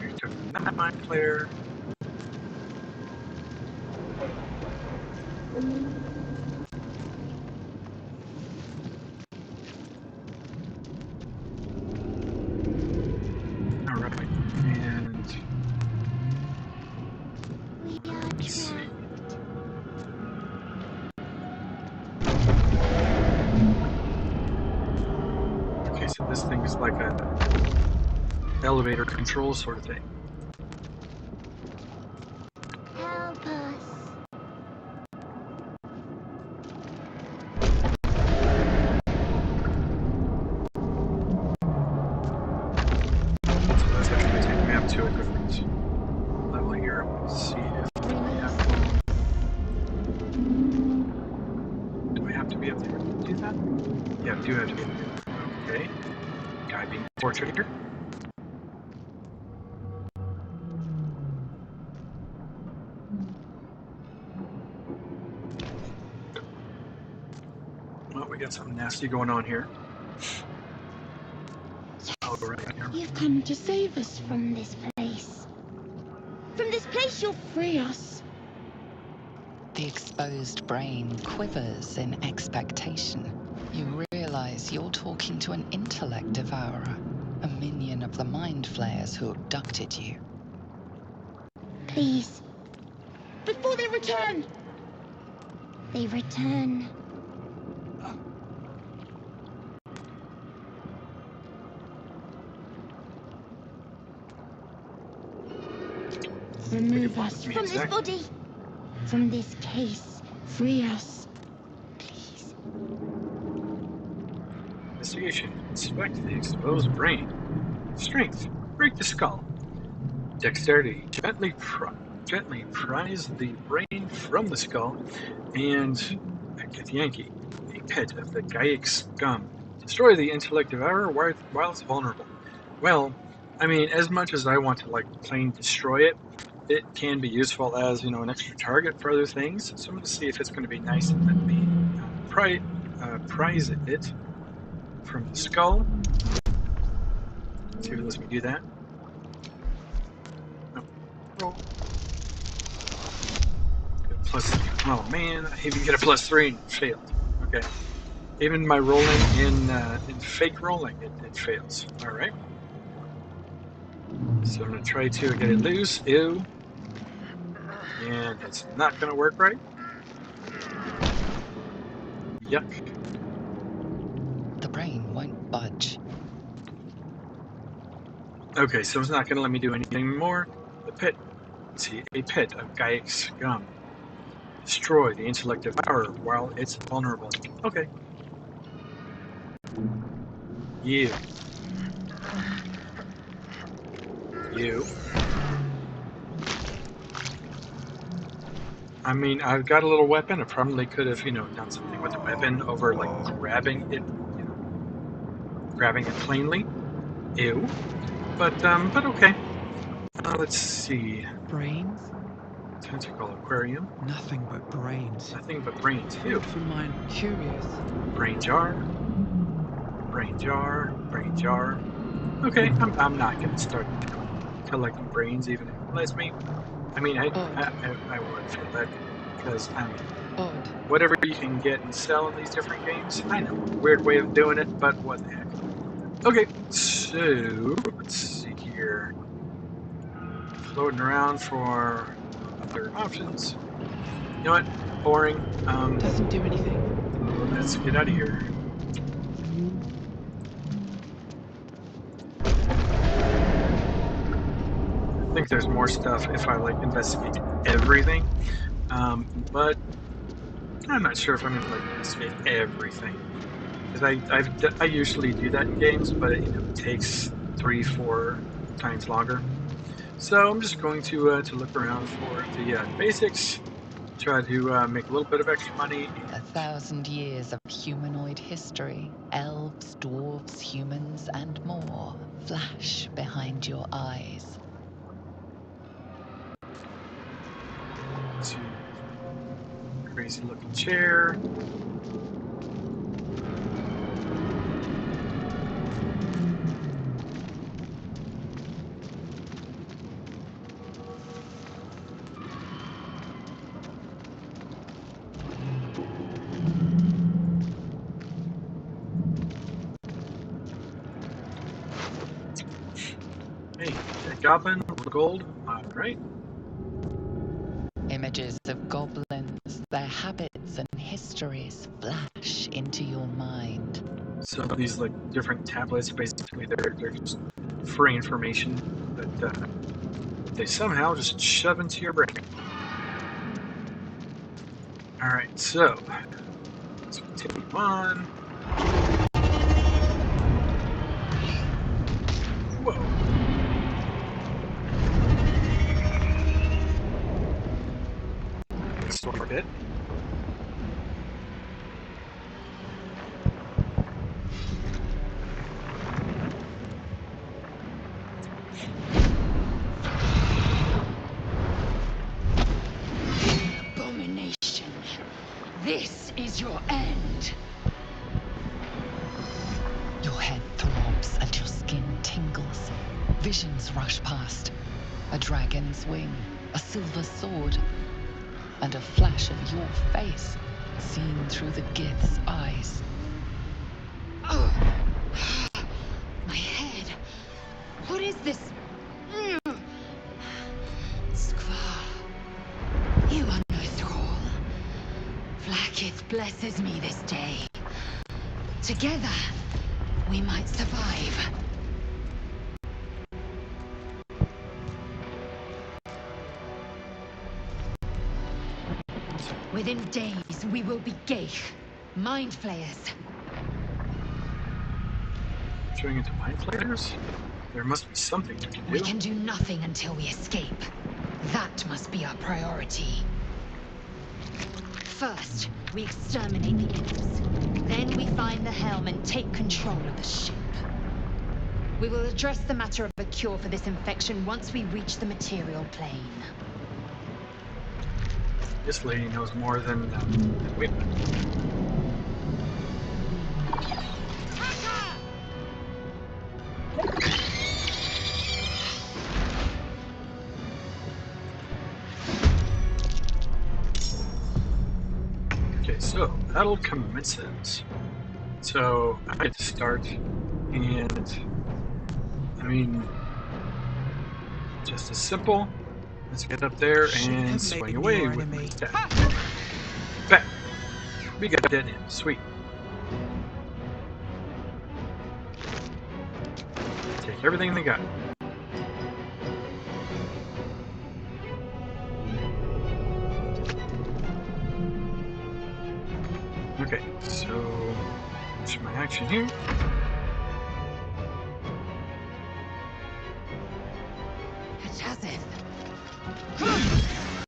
We took that mine player. Alright, and let's see. Okay, so this thing is like a elevator control sort of thing. Help us. So that's actually taking me up to a different level here. Let's see if do we have to be up there to do that? Yeah, we do have to be up there. Okay. Guy being tortured here. Well, we got something nasty going on here. Oh, right here. You've come to save us from this place. From this place, you'll free us. The exposed brain quivers in expectation. You realize you're talking to an intellect devourer, a minion of the mind flayers who abducted you. Please. Before they return! They return. Remove us from this body. From this case. Free us. Please. Investigation. Inspect the exposed brain. Strength. Break the skull. Dexterity. Gently prise the brain from the skull and get Yankee. A pet of the Gaiac scum. Destroy the intellect devourer while it's vulnerable. Well, I mean, as much as I want to like plain destroy it, it can be useful as an extra target for other things. So I'm going to see if it's going to be nice and let me prize it from the skull. See if it lets me do that. No. Roll. Plus, oh man, I even get a +3 and failed. Okay. Even my rolling in fake rolling, it fails. All right. So I'm gonna try to get it loose. Ew. And it's not gonna work right. Yuck. The brain won't budge. Okay, so it's not gonna let me do anything more. The pit. Let's see, a pit of Gaiac scum. Destroy the intellect devourer while it's vulnerable. Okay. You. I mean, I've got a little weapon. I probably could have, done something with the weapon over, like, grabbing it plainly. Ew. But okay. Let's see. Brains? Tentacle aquarium. Nothing but brains. Nothing but brains. Ew. Food for mine. Curious. Brain jar. Brain jar. Brain jar. Okay, I'm not gonna start collecting brains even if it lets me. I mean, I would feel that because Odd. whatever you can get and sell in these different games, I know, weird way of doing it, but what the heck. Okay, so let's see here. Floating around for other options. You know what? Boring. Doesn't do anything. Let's get out of here. I think there's more stuff if I like investigate everything, but I'm not sure if I'm gonna like investigate everything because I usually do that in games, but it takes 3-4 times longer. So I'm just going to look around for the basics, try to make a little bit of extra money. 1,000 years of humanoid history, elves, dwarves, humans, and more flash behind your eyes. To crazy looking chair. Hey, a goblin with gold. All right. Images of goblins, their habits and histories flash into your mind. So these like different tablets, basically, they're just free information that they somehow just shove into your brain. All right, so let's continue on. Whoa. Store a bit. Abomination. This is your end. Your head throbs and your skin tingles. Visions rush past. A dragon's wing, a silver sword, and a flash of your face seen through the Gith's eyes. Oh. My head. What is this? Skvar. Vlaakith blesses me this day. Together, we might survive. Within days, we will be Geich, mind flayers. Turning into mind flayers? There must be something we can do. We can do nothing until we escape. That must be our priority. First, we exterminate the imps. Then we find the helm and take control of the ship. We will address the matter of a cure for this infection once we reach the material plane. This lady knows more than we. Okay, so battle commences. So I had to start, and I mean, just as simple. Let's get up there and swing away with my attack. Back. We got dead end. Sweet. Take everything they got. Okay, so that's my action here.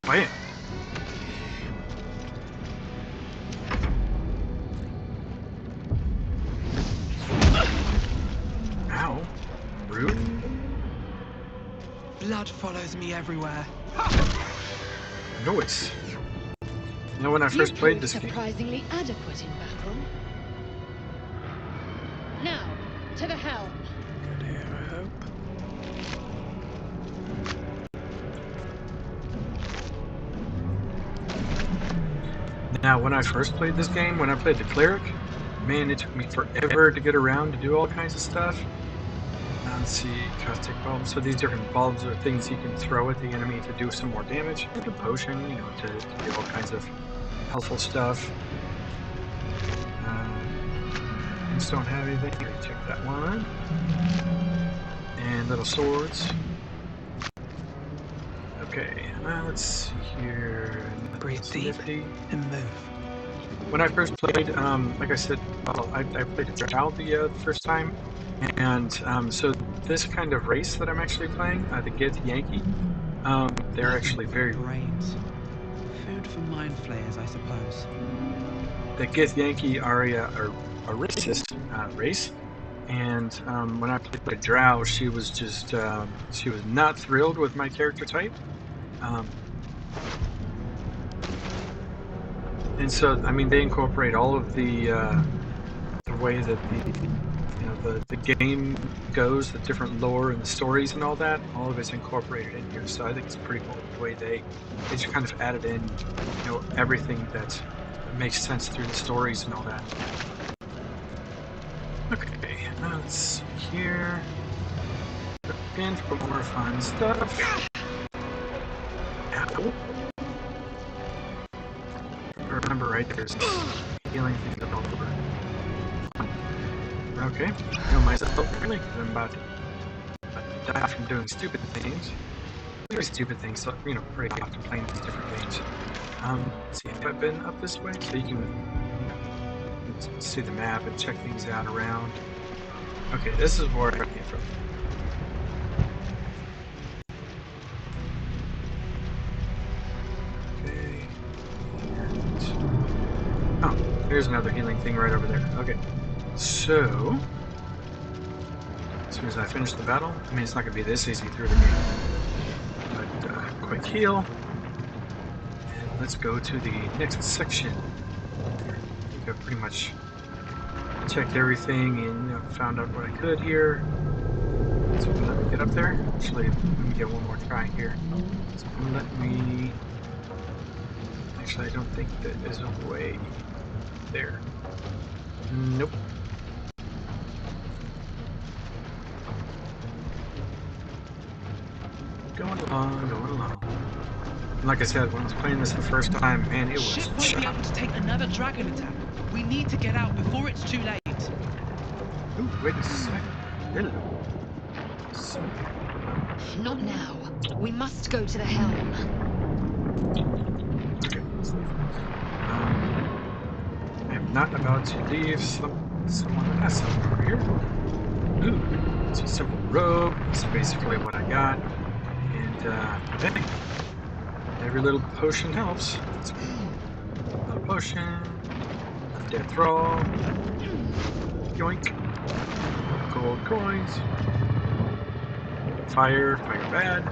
Bam. Ow. Rude. Blood follows me everywhere. Noise. You know, when I first played this game, surprisingly adequate in battle. Now, to the helm. Good here, I hope. now when I first played this game, when I played the cleric, man, it took me forever to get around to do all kinds of stuff. Let's see, caustic bulbs. So these different bulbs are things you can throw at the enemy to do some more damage. Like a potion, you know, to do all kinds of helpful stuff. Just don't have anything. Here, check that one. And little swords. Okay, let's see here. Breathe deep and move. When I first played, like I said, well, I played a drow the first time, and so this kind of race that I'm actually playing, the Gith-Yankee, they're actually very... brains. Food for mind flayers, I suppose. The Gith-Yankee are a racist race, and when I played drow, she was just, she was not thrilled with my character type. And so, I mean, they incorporate all of the way that the game goes, the different lore and the stories and all that. All of it's incorporated in here. So I think it's pretty cool the way they just kind of added in, you know, everything that makes sense through the stories and all that. Okay, let's see here. In for more fun stuff. Ow. Remember, right, there's healing things all over. Okay, heal myself really, because I'm about to die from doing stupid things. Very stupid things, so, you know, pretty often playing these different games. See, if I've been up this way, so you can see the map and check things out around. Okay, this is where I came from. Okay. Oh, there's another healing thing right over there. Okay. So, as soon as I finish the battle, I mean, it's not going to be this easy through the game. But, quick heal. And let's go to the next section. I think I've pretty much checked everything and found out what I could here. So let me get up there. Actually, let me get one more try here. So let me... Actually, I don't think that is a way there. Nope. Going along, going along. Like I said, when I was playing this the first time, man, it was Ship won't be able to take another dragon attack. We need to get out before it's too late. Ooh, wait a sec. Hello. So, Not now. We must go to the helm. okay. I'm not about to leave someone that has something over here. Ooh, it's a simple robe. That's basically what I got. And, hey, every little potion helps. A potion, death thrall, yoink, gold coins, fire bad.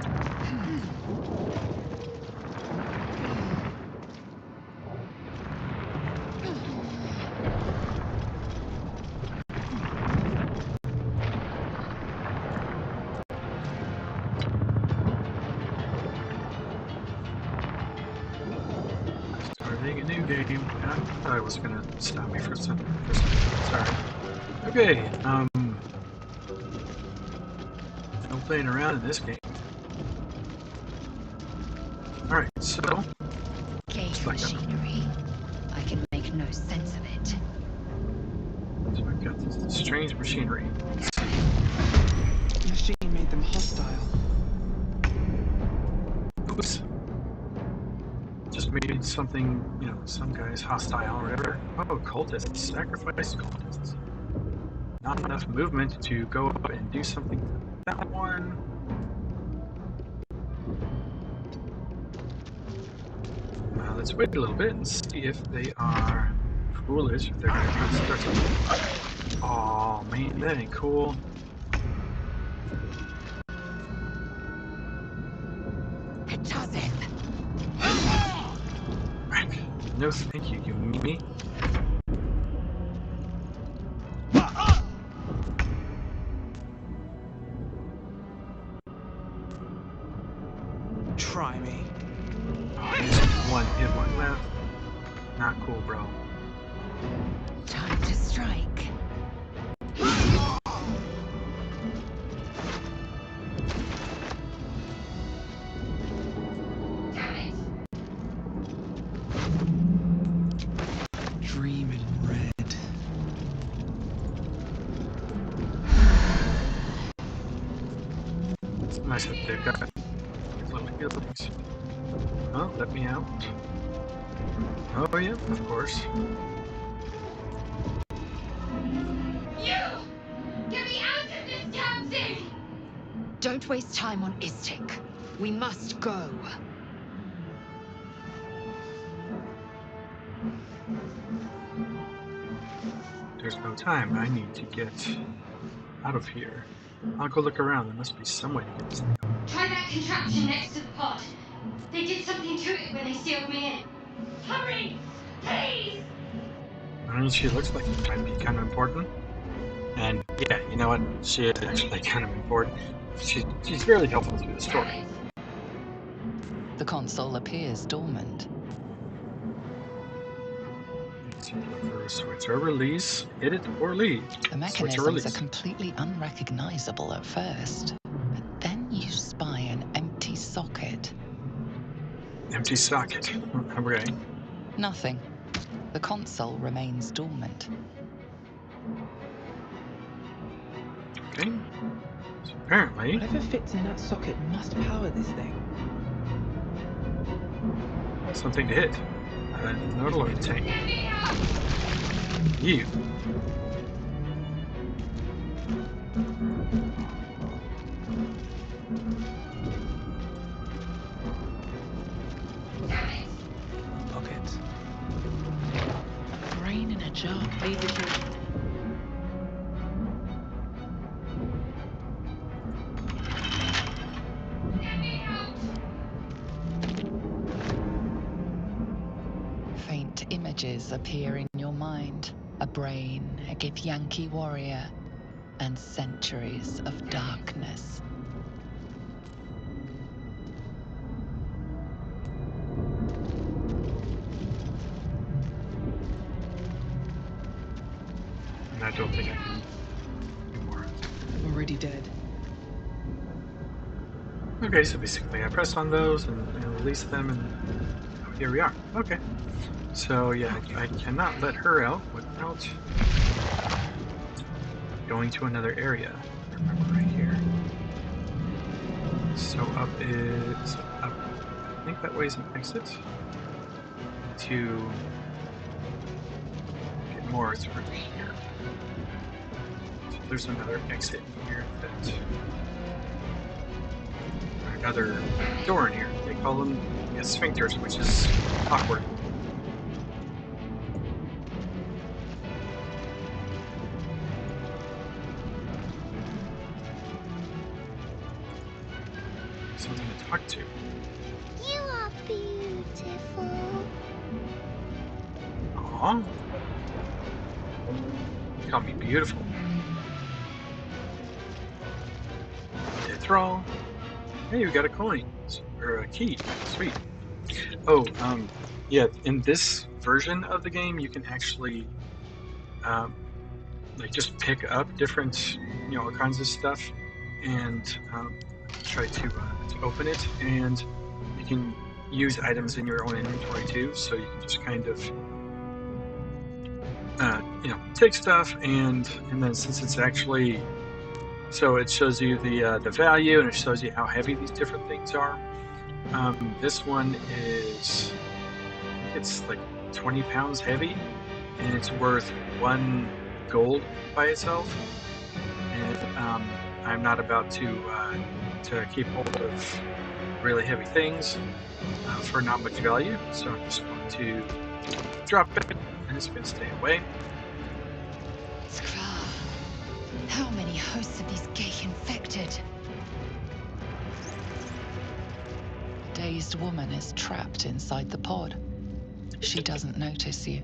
Starting a new game. I thought it was gonna stop me for some. Sorry. Okay. No playing around in this game. All right. So. Cage machinery. I can make no sense of it. So I've got this strange machinery. Let's see. The machine made them hostile. Oops. Just made something, some guy's hostile or whatever. Oh, cultists. Sacrifice cultists. Not enough movement to go up and do something to that one. Let's wait a little bit and see if they are foolish, if they're going to try to start something. Oh man, that ain't cool. It does it. No thank you, you meanie. Try me. Oh, there's one hit one left. Not cool, bro. Time to strike. Dream in red. It's nice that they've got little healings. Oh, let me out. Oh yeah, of course. You! Get me out of this damn thing! Don't waste time on Istik. We must go. There's no time. I need to get out of here. I'll go look around. There must be some way to get this thing out. Try that contraption next to the pod. They did something to it when they sealed me in. Hurry! Please! I mean, she looks like it might be kind of important. And yeah, you know what? She is actually kind of important. She's really helpful through the story. The console appears dormant. So look for a switch or release, hit it or leave. The Switch or mechanisms release. are completely unrecognizable at first, but then you spy an empty socket. Empty socket. Okay. Nothing. The console remains dormant. Okay. So apparently, Whatever fits in that socket must power this thing. something to hit. An alert tank. Get me out! You. Damn it! Pocket. Brain in a jar. BG3. Get me out! Faint images appear in your mind. A brain, a Githyanki warrior, and centuries of darkness. And I don't think I can do more. Already dead. Okay, so basically I press on those and release them, and oh, here we are. Okay. So yeah, I cannot let her out without going to another area. Remember right here. So up. I think that way is an exit to get more through here. So there's another exit in here that, or another door in here. They call them sphincters, which is awkward. Something to talk to. You are beautiful. Aww. Call me beautiful. Thrall. Hey, we got a coin. Or a key. Sweet. Oh, yeah, in this version of the game, you can actually, like, just pick up different, all kinds of stuff and try to open it. And you can use items in your own inventory too, so you can just kind of, take stuff and then since it's actually, so it shows you the value and it shows you how heavy these different things are. This one is, I think it's like 20 pounds heavy, and it's worth 1 gold by itself. And I'm not about to keep hold of really heavy things for not much value, so I'm just going to drop it, and it's going to stay away. Skrar. How many hosts of these gay infected? Dazed woman is trapped inside the pod. She doesn't notice you.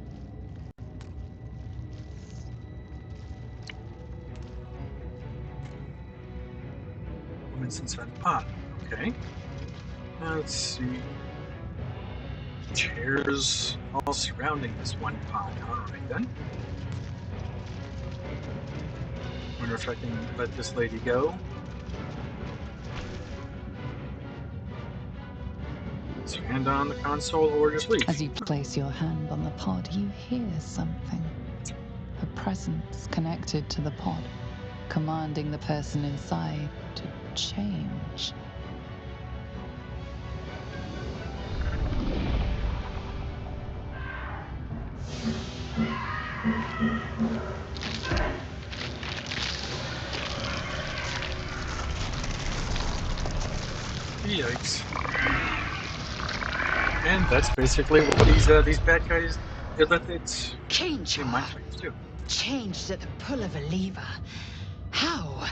Woman's inside the pod. Okay. Now let's see. Chairs all surrounding this one pod. Alright then. Wonder if I can let this lady go. Stand on the console or just leave. As you place your hand on the pod, you hear something. A presence connected to the pod, commanding the person inside to change. Yikes. And that's basically what these bad guys did with it. Change They her. mind flayers too. Changed at the pull of a lever. How?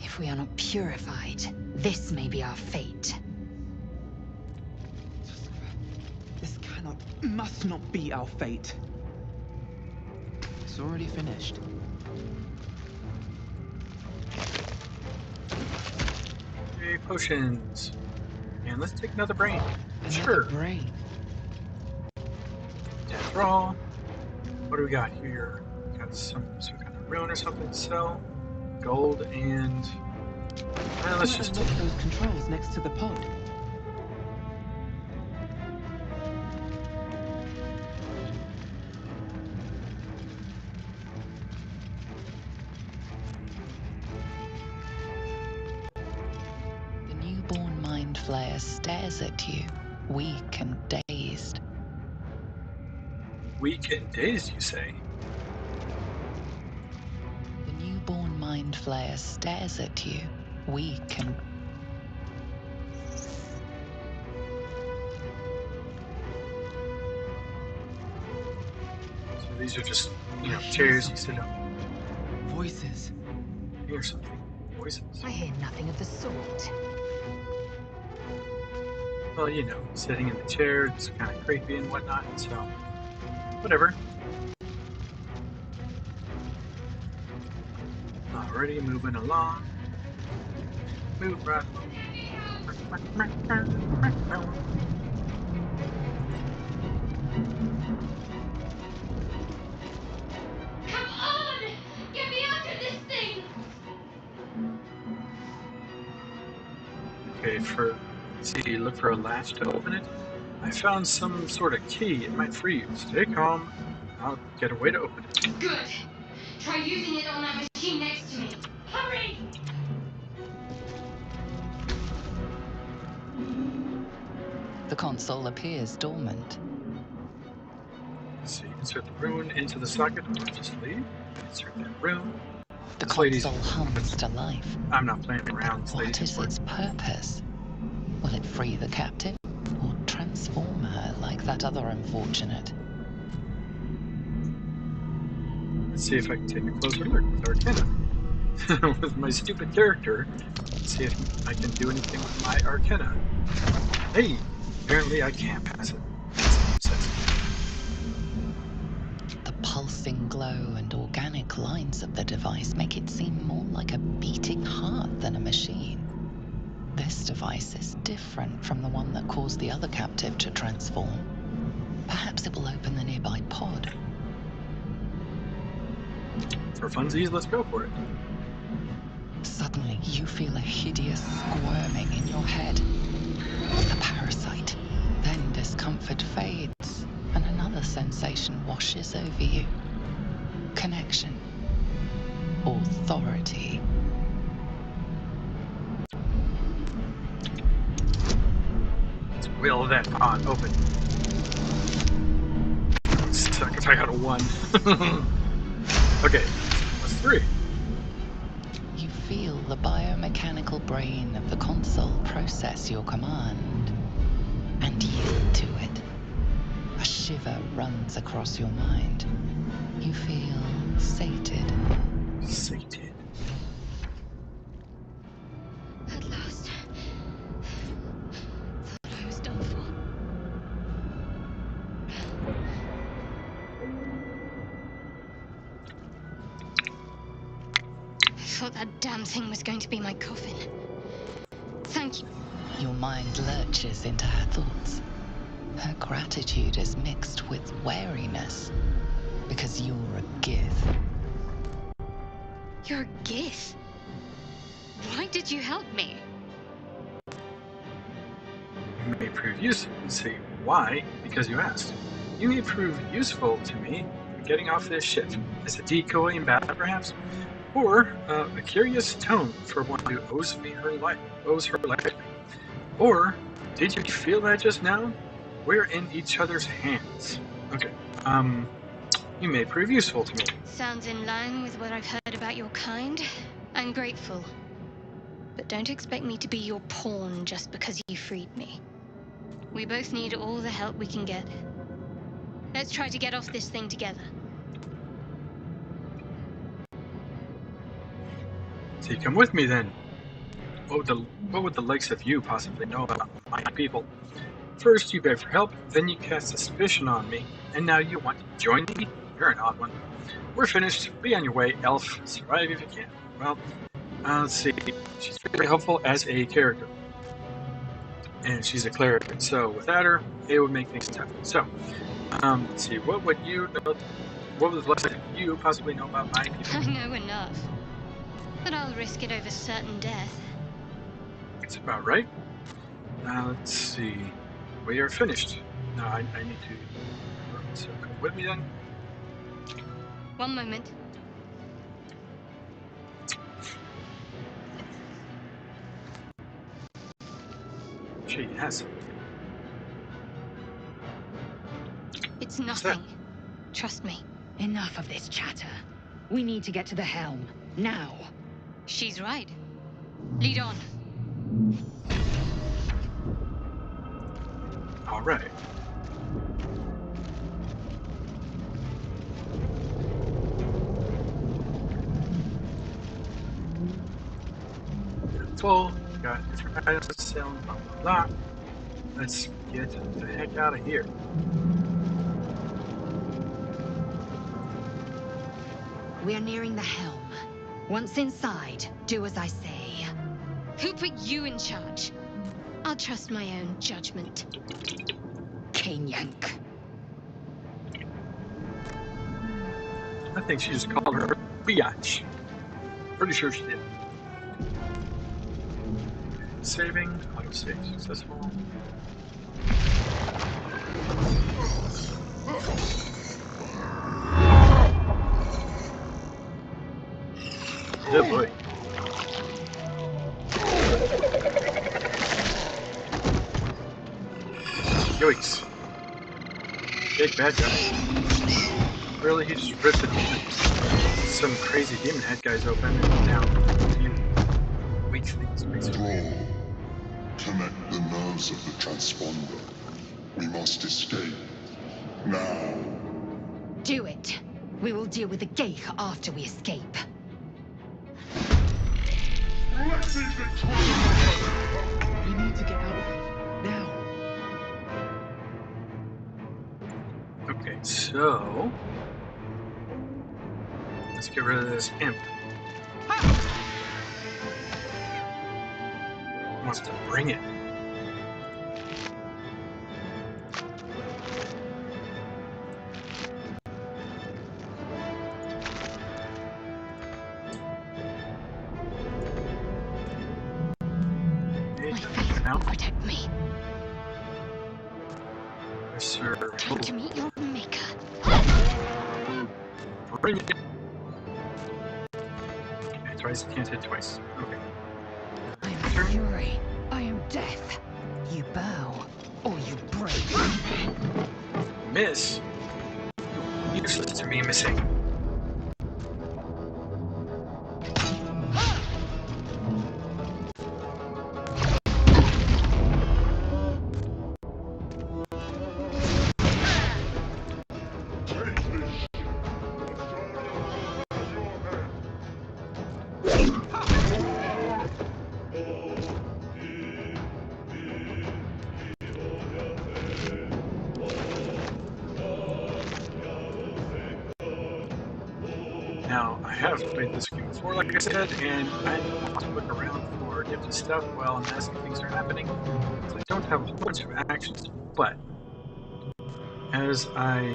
If we are not purified, this may be our fate. This must not be our fate. It's already finished. Okay, potions. And let's take another brain. Another Sure. brain. Death roll. What do we got here? Got some kind of rune or something to sell. Gold and let's just unlock those controls next to the pod. The newborn mind flayer stares at you, weak and dazed. weak and dazed, you say? The newborn mind flayer stares at you, weak and... So these are just, chairs you sit on. Voices. Hear something. Voices. I hear nothing of the sort. Well, sitting in the chair, it's kind of creepy and whatnot, so whatever. Already moving along. Move right along. Come on! Get me out of this thing! Okay, for See, look for a latch to open it. I found some sort of key. It might free you. Stay calm. I'll get a way to open it. Good. Try using it on that machine next to me. Hurry! The console appears dormant. So you insert the rune into the socket or just leave. Insert that rune. The This lady's- console hums to life. I'm not playing around. This What lady's is its purpose? Will it free the captive or transform her like that other unfortunate? Let's see if I can take a closer look with Arcana. With my stupid character. Let's see if I can do anything with my Arcana. Hey! Apparently I can't pass it. The pulsing glow and organic lines of the device make it seem more like a beating heart than a machine. This device is different from the one that caused the other captive to transform. Perhaps it will open the nearby pod. For funsies, let's go for it. Suddenly, you feel a hideous squirming in your head. The parasite. Then discomfort fades, and another sensation washes over you. Connection. Authority. Let's will that pod open. Suck if I got a 1. Okay, that's 3. You feel the biomechanical brain of the console process your command and yield to it. A shiver runs across your mind. You feel sated. Sated. At last. Thought I was done for. I thought that damn thing was going to be my coffin. Thank you. Your mind lurches into her thoughts. Her gratitude is mixed with wariness because you're a gift. You're a Gith. Why did you help me? You may prove useful. Let's see, why? Because you asked. You may prove useful to me getting off this ship. As a decoy in battle, perhaps? Or a curious tone for one who owes her life to me. Or, did you feel that just now? We're in each other's hands. Okay, you may prove useful to me. Sounds in line with what I've heard about your kind. I'm grateful. But don't expect me to be your pawn just because you freed me. We both need all the help we can get. Let's try to get off this thing together. So you come with me then. What would the likes of you possibly know about my people? First you beg for help, then you cast suspicion on me, and now you want to join me? You're an odd one. We're finished. Be on your way, elf. Survive if you can. Well, let's see. She's very helpful as a character. And she's a cleric, so without her, it would make things tough. So, let's see. What would the likes of you possibly know about my people? I know enough. But I'll risk it over certain death. That's about right. Let's see. We are finished. Now I need to. So come with me then. One moment. She has. It's nothing. Trust me. Enough of this chatter. We need to get to the helm. Now. She's right. Lead on. All right. Full. Got different items to sell. Blah blah blah. Let's get the heck out of here. We're nearing the helm. Once inside, do as I say. Who put you in charge? I'll trust my own judgment. Kanyank. I think she just called her biatch. Pretty sure she did. Saving. I'll Autosave successful. Good boy. Yoicks. Big bad guy. Really, he just ripped some crazy demon head guys open and down a few weak things, basically. Thrall, connect the nerves of the transponder. We must escape. Now. Do it. We will deal with the Geich after we escape. We need to get out of here. Now. Okay, so let's get rid of this imp. Wants to bring it. My faith will protect me. Yes, sir. Time to meet your maker. Bring it. Okay, twice. Can't hit twice. Okay. I am fury. I am death. You bow, or you break. Miss. Useless to me, missing. Now, I have played this game before, like I said, and I want to look around for nifty stuff while nasty things are happening. So I don't have a whole bunch of actions, but as I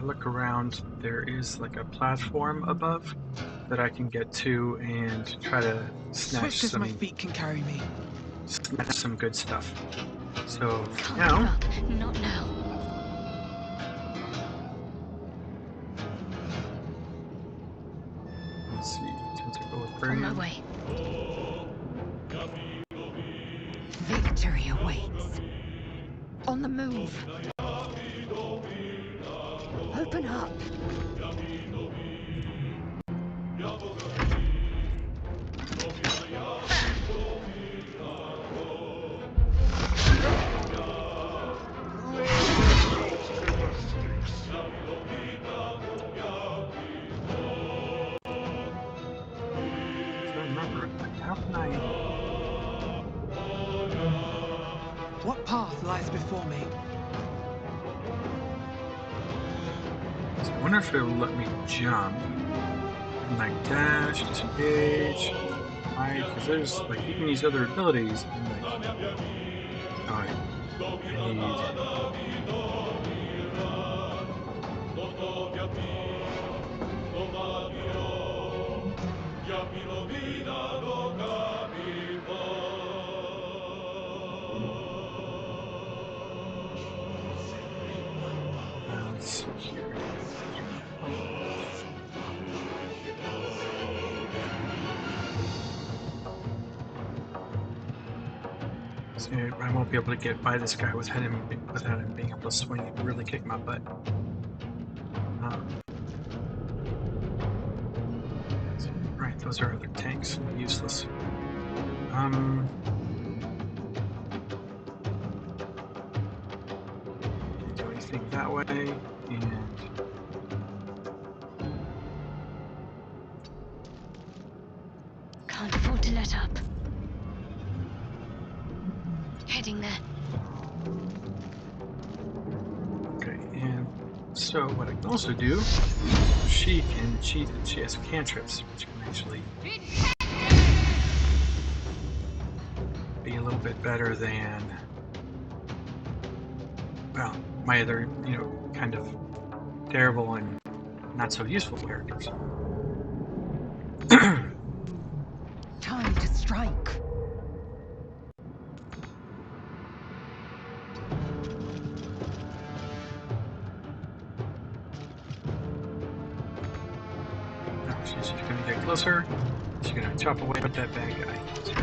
look around, there is like a platform above that I can get to and try to snatch Swift as my feet can carry me. some good stuff. So Can't now, give up. Not now. let's see, Tentacle On Aquarium. my way. Victory awaits. On the move. Open up. So remember, how can I? What path lies before me? So I wonder if it'll let me jump. And like dash, disengage, hide, because there's like you can use other abilities and like I need let's see here. So I won't be able to get by this guy without him being able to swing and really kick my butt. Right, those are other tanks. Useless. Can't do anything that way, and Can't afford to let up. Heading there. okay, and so what I can also do, she can cheat and she has cantrips, which can actually be a little bit better than, well, my other, kind of terrible and not so useful characters. strike. Oh, she's gonna get closer. She's gonna chop away at that bad guy. So.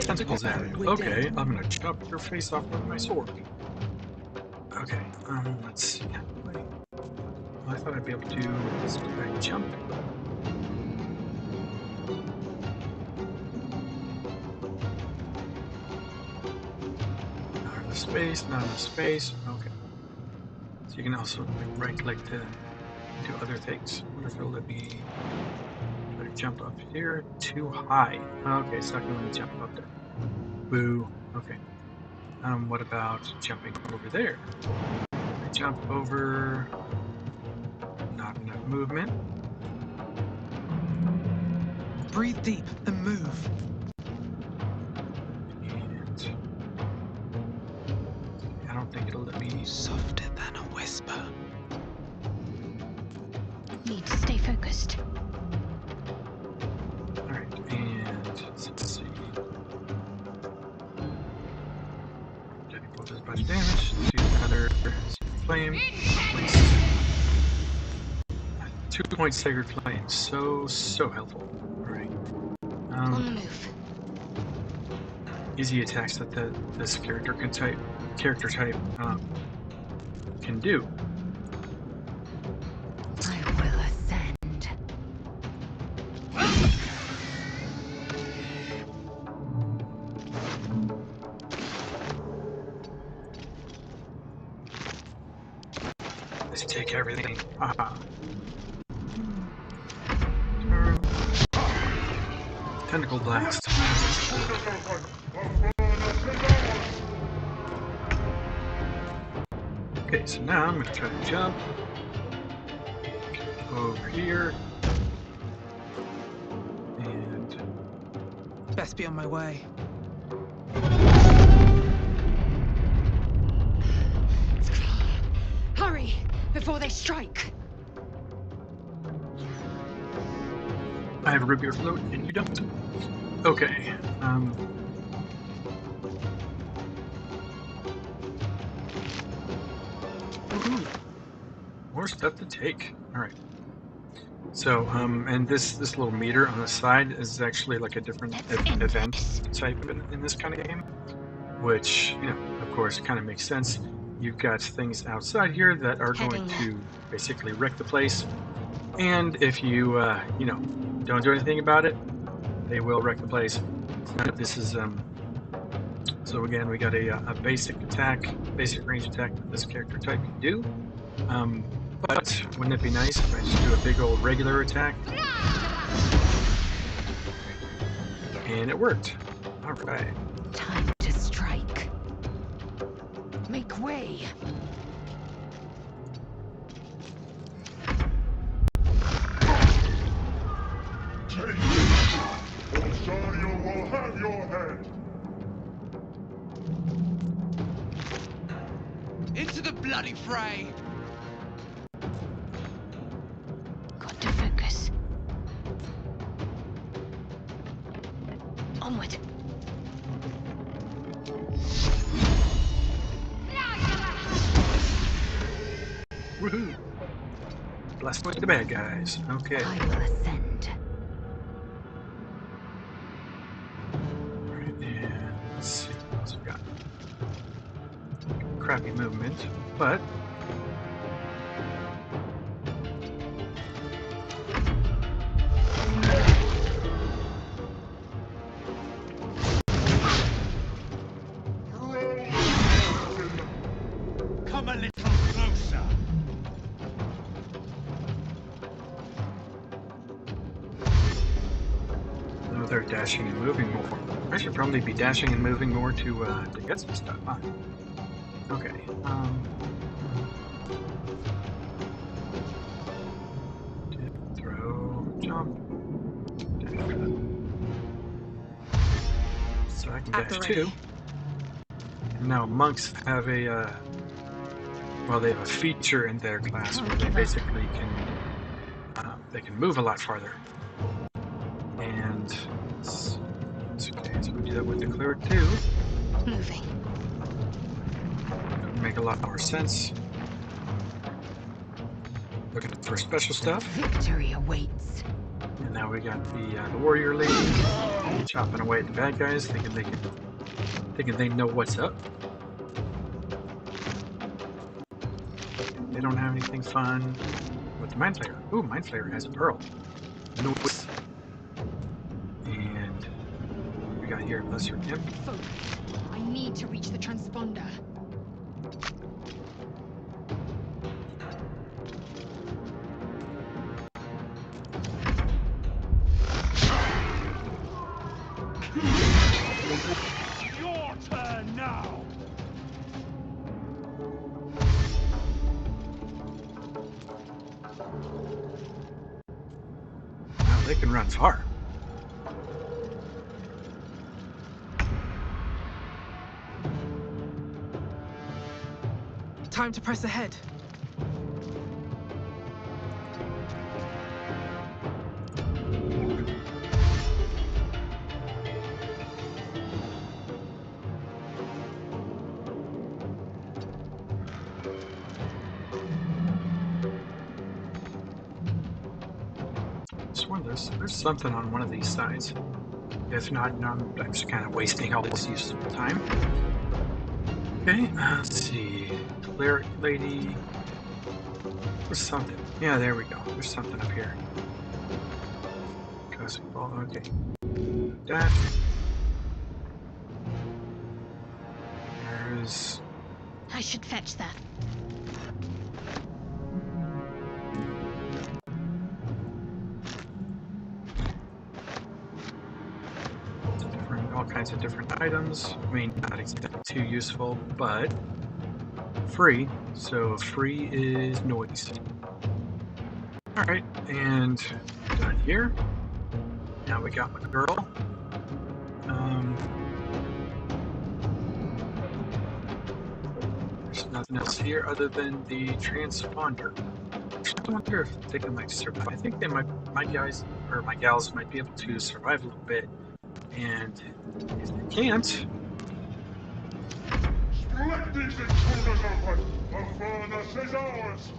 Tentacles out. Okay, I'm gonna chop your face off with my sword. Okay, let's see. Wait. Well, I thought I'd be able to jump. Not enough space, not enough space. Okay. So you can also right click to do other things. I wonder if it'll let me try to jump up here. Too high. Okay, it's not gonna let me jump up there. Boo. Okay. What about jumping over there? I jump over. Not enough movement. Breathe deep and move. And I don't think it'll let me. Softer than a whisper. Need to stay focused. Alright, and let's see. Deadpool does a bunch of damage. Do another flame. 2-point staggered flame. So helpful. Alright. On the move. Easy attacks that this character type can do. I will ascend. Let's take everything. Haha. Tentacle blast. Okay, so now I'm going to try to jump over here. And Best be on my way. Hurry, before they strike. I have a root beer float and you don't. Okay. Woohoo. More stuff to take. Alright. So, and this little meter on the side is actually like a different event type in this kind of game, which, you know, of course, kind of makes sense. You've got things outside here that are going to basically wreck the place, and if you, you know, don't do anything about it, they will wreck the place. This is, so again, we got a basic attack, basic range attack that this character type can do. But wouldn't it be nice if I just do a big old regular attack? And it worked. Alright. Time to strike. Make way. Take it, or Sario will have your head. Into the bloody fray! Got to focus. Onward. Woohoo! Blast away the bad guys. Okay. I will ascend. Alright, and let's see what else we got. Crappy movement, but Come a little closer. oh, they're dashing and moving more. I should probably be dashing and moving more to get some stuff, huh? Okay. Dip, throw, jump. So I can dash too. And now monks have a well, they have a feature in their class Can't where they give up. basically they can move a lot farther. And it's okay, so we do that with the cleric too. Moving. That would make a lot more sense. Looking for special stuff. Victory awaits. And now we got the warrior lady chopping away at the bad guys, thinking they know what's up. They don't have anything fun with the Mind Flayer. Ooh, Mind Flayer has a pearl. Nice. And what we got here? Lesser Imp. Focus. I need to reach the transponder. Your turn now! Wow, they can run far. Time to press ahead. I swear there's something on one of these sides. If not, no, I'm just kind of wasting all this useful time. Okay, let's see. Cleric lady. There's something. Yeah, there we go. There's something up here. Okay. That. There's. I should fetch that. All kinds of different items. I mean, not exactly too useful, but free. So free is noise. Alright, and done here. Now we got my girl. There's nothing else here other than the transponder. I wonder if they can like survive. I think they might. My guys or my gals might be able to survive a little bit, and if they can't, Let these intruders open! The furnace is ours!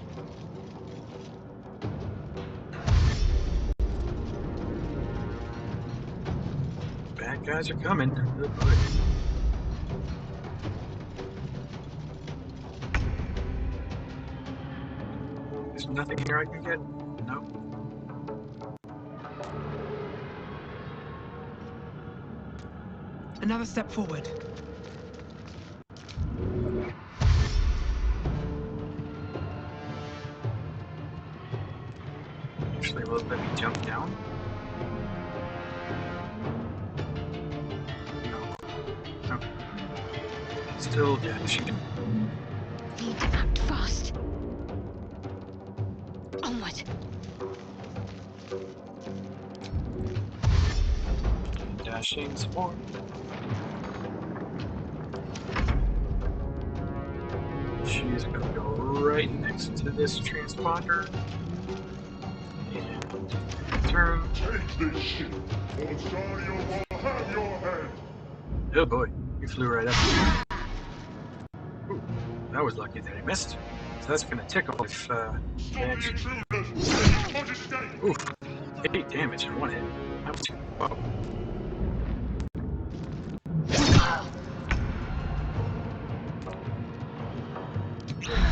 bad guys are coming. Oh, boy. There's nothing here I can get. Nope. Another step forward. Actually, will it let me jump down? No. Still dashing. Need to act fast. Onward. Dashing some more. She's gonna go right next to this transponder. And turn. Take this ship, or Sario will have your head! Oh boy, he flew right up. Ooh, that was lucky that he missed. So that's gonna tickle if Stop the actually. intruders! They can't escape! Ooh, 8 damage in one hit. That was whoa.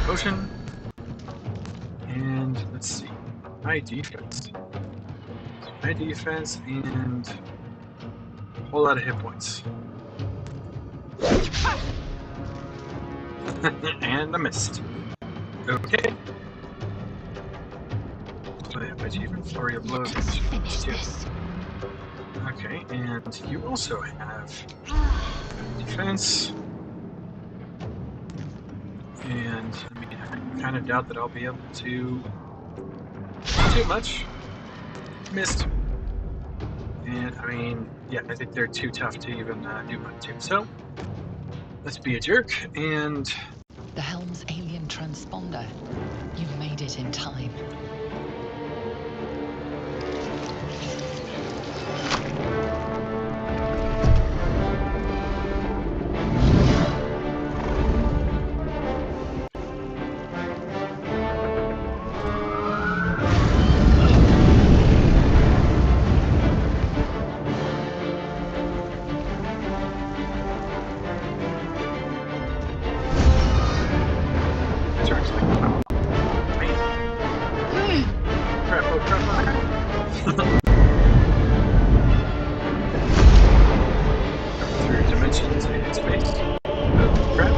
Potion. And let's see. High defense. High defense and a whole lot of hit points. And I missed. Okay. But even flurry of blows. Let's finish this. Okay, and you also have defense. And I mean, I kind of doubt that I'll be able to do too much. Missed. And I mean, yeah, I think they're too tough to even do much too. So let's be a jerk and The helm's alien transponder. You've made it in time. Through dimensions and space. Crap.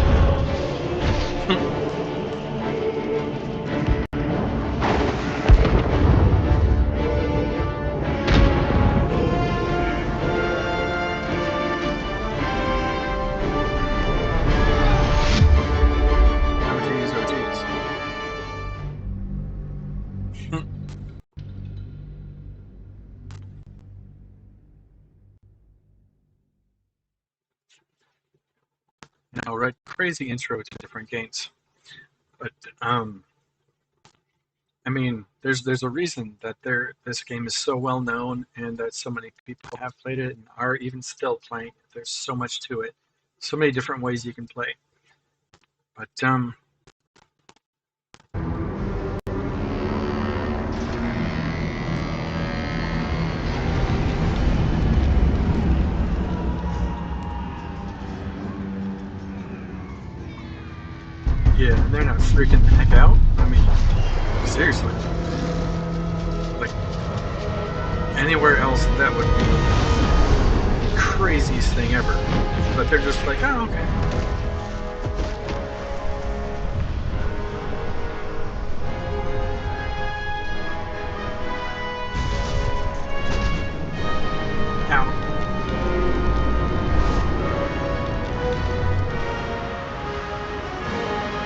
Now, right, crazy intro to different games, but I mean, there's a reason that this game is so well known and that so many people have played it and are even still playing it. There's so much to it, so many different ways you can play. But yeah, they're not freaking the heck out. I mean, seriously. Like, anywhere else, that would be the craziest thing ever. But they're just like, oh, okay. Ow.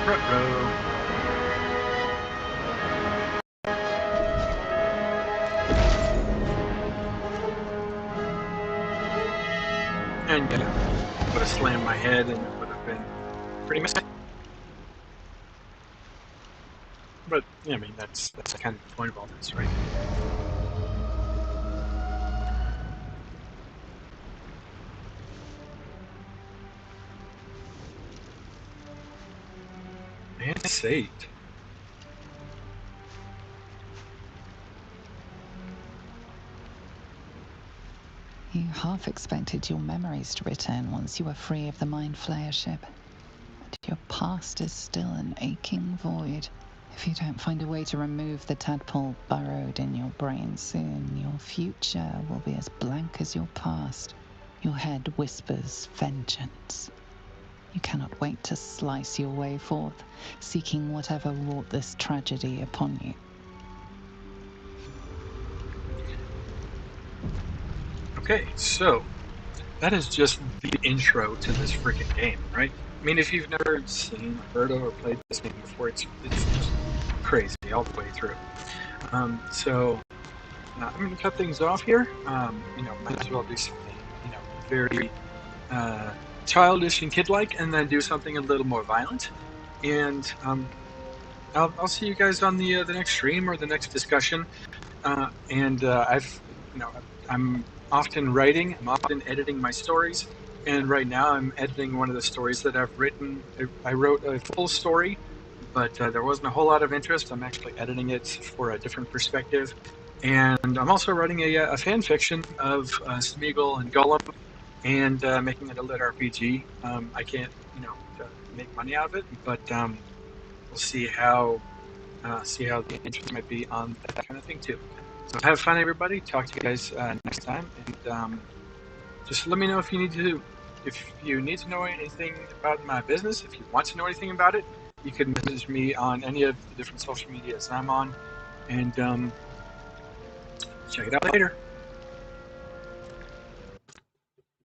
Ruh-roh. And yeah, would have slammed my head and it would have been pretty messy. But yeah, I mean that's kind of the point of all this, right? And saved. You half expected your memories to return once you were free of the Mind Flayer ship. But your past is still an aching void. If you don't find a way to remove the tadpole burrowed in your brain soon, your future will be as blank as your past. Your head whispers vengeance. You cannot wait to slice your way forth, seeking whatever wrought this tragedy upon you. Okay, so that is just the intro to this freaking game, right? I mean, if you've never seen, heard of, or played this game before, it's just crazy all the way through. So I'm going to cut things off here. Might as well do something, very childish and kid-like, and then do something a little more violent. And I'll see you guys on the next stream or the next discussion. I'm often writing. I'm often editing my stories. And right now, I'm editing one of the stories that I've written. I wrote a full story, but there wasn't a whole lot of interest. I'm actually editing it for a different perspective. And I'm also writing a fan fiction of Smeagol and Gollum, and making it a lit RPG. I can't, make money out of it, but we'll see how the interest might be on that kind of thing too. So have fun, everybody. Talk to you guys next time, and just let me know if you need to know anything about my business. If you want to know anything about it, you can message me on any of the different social medias I'm on, and check it out later.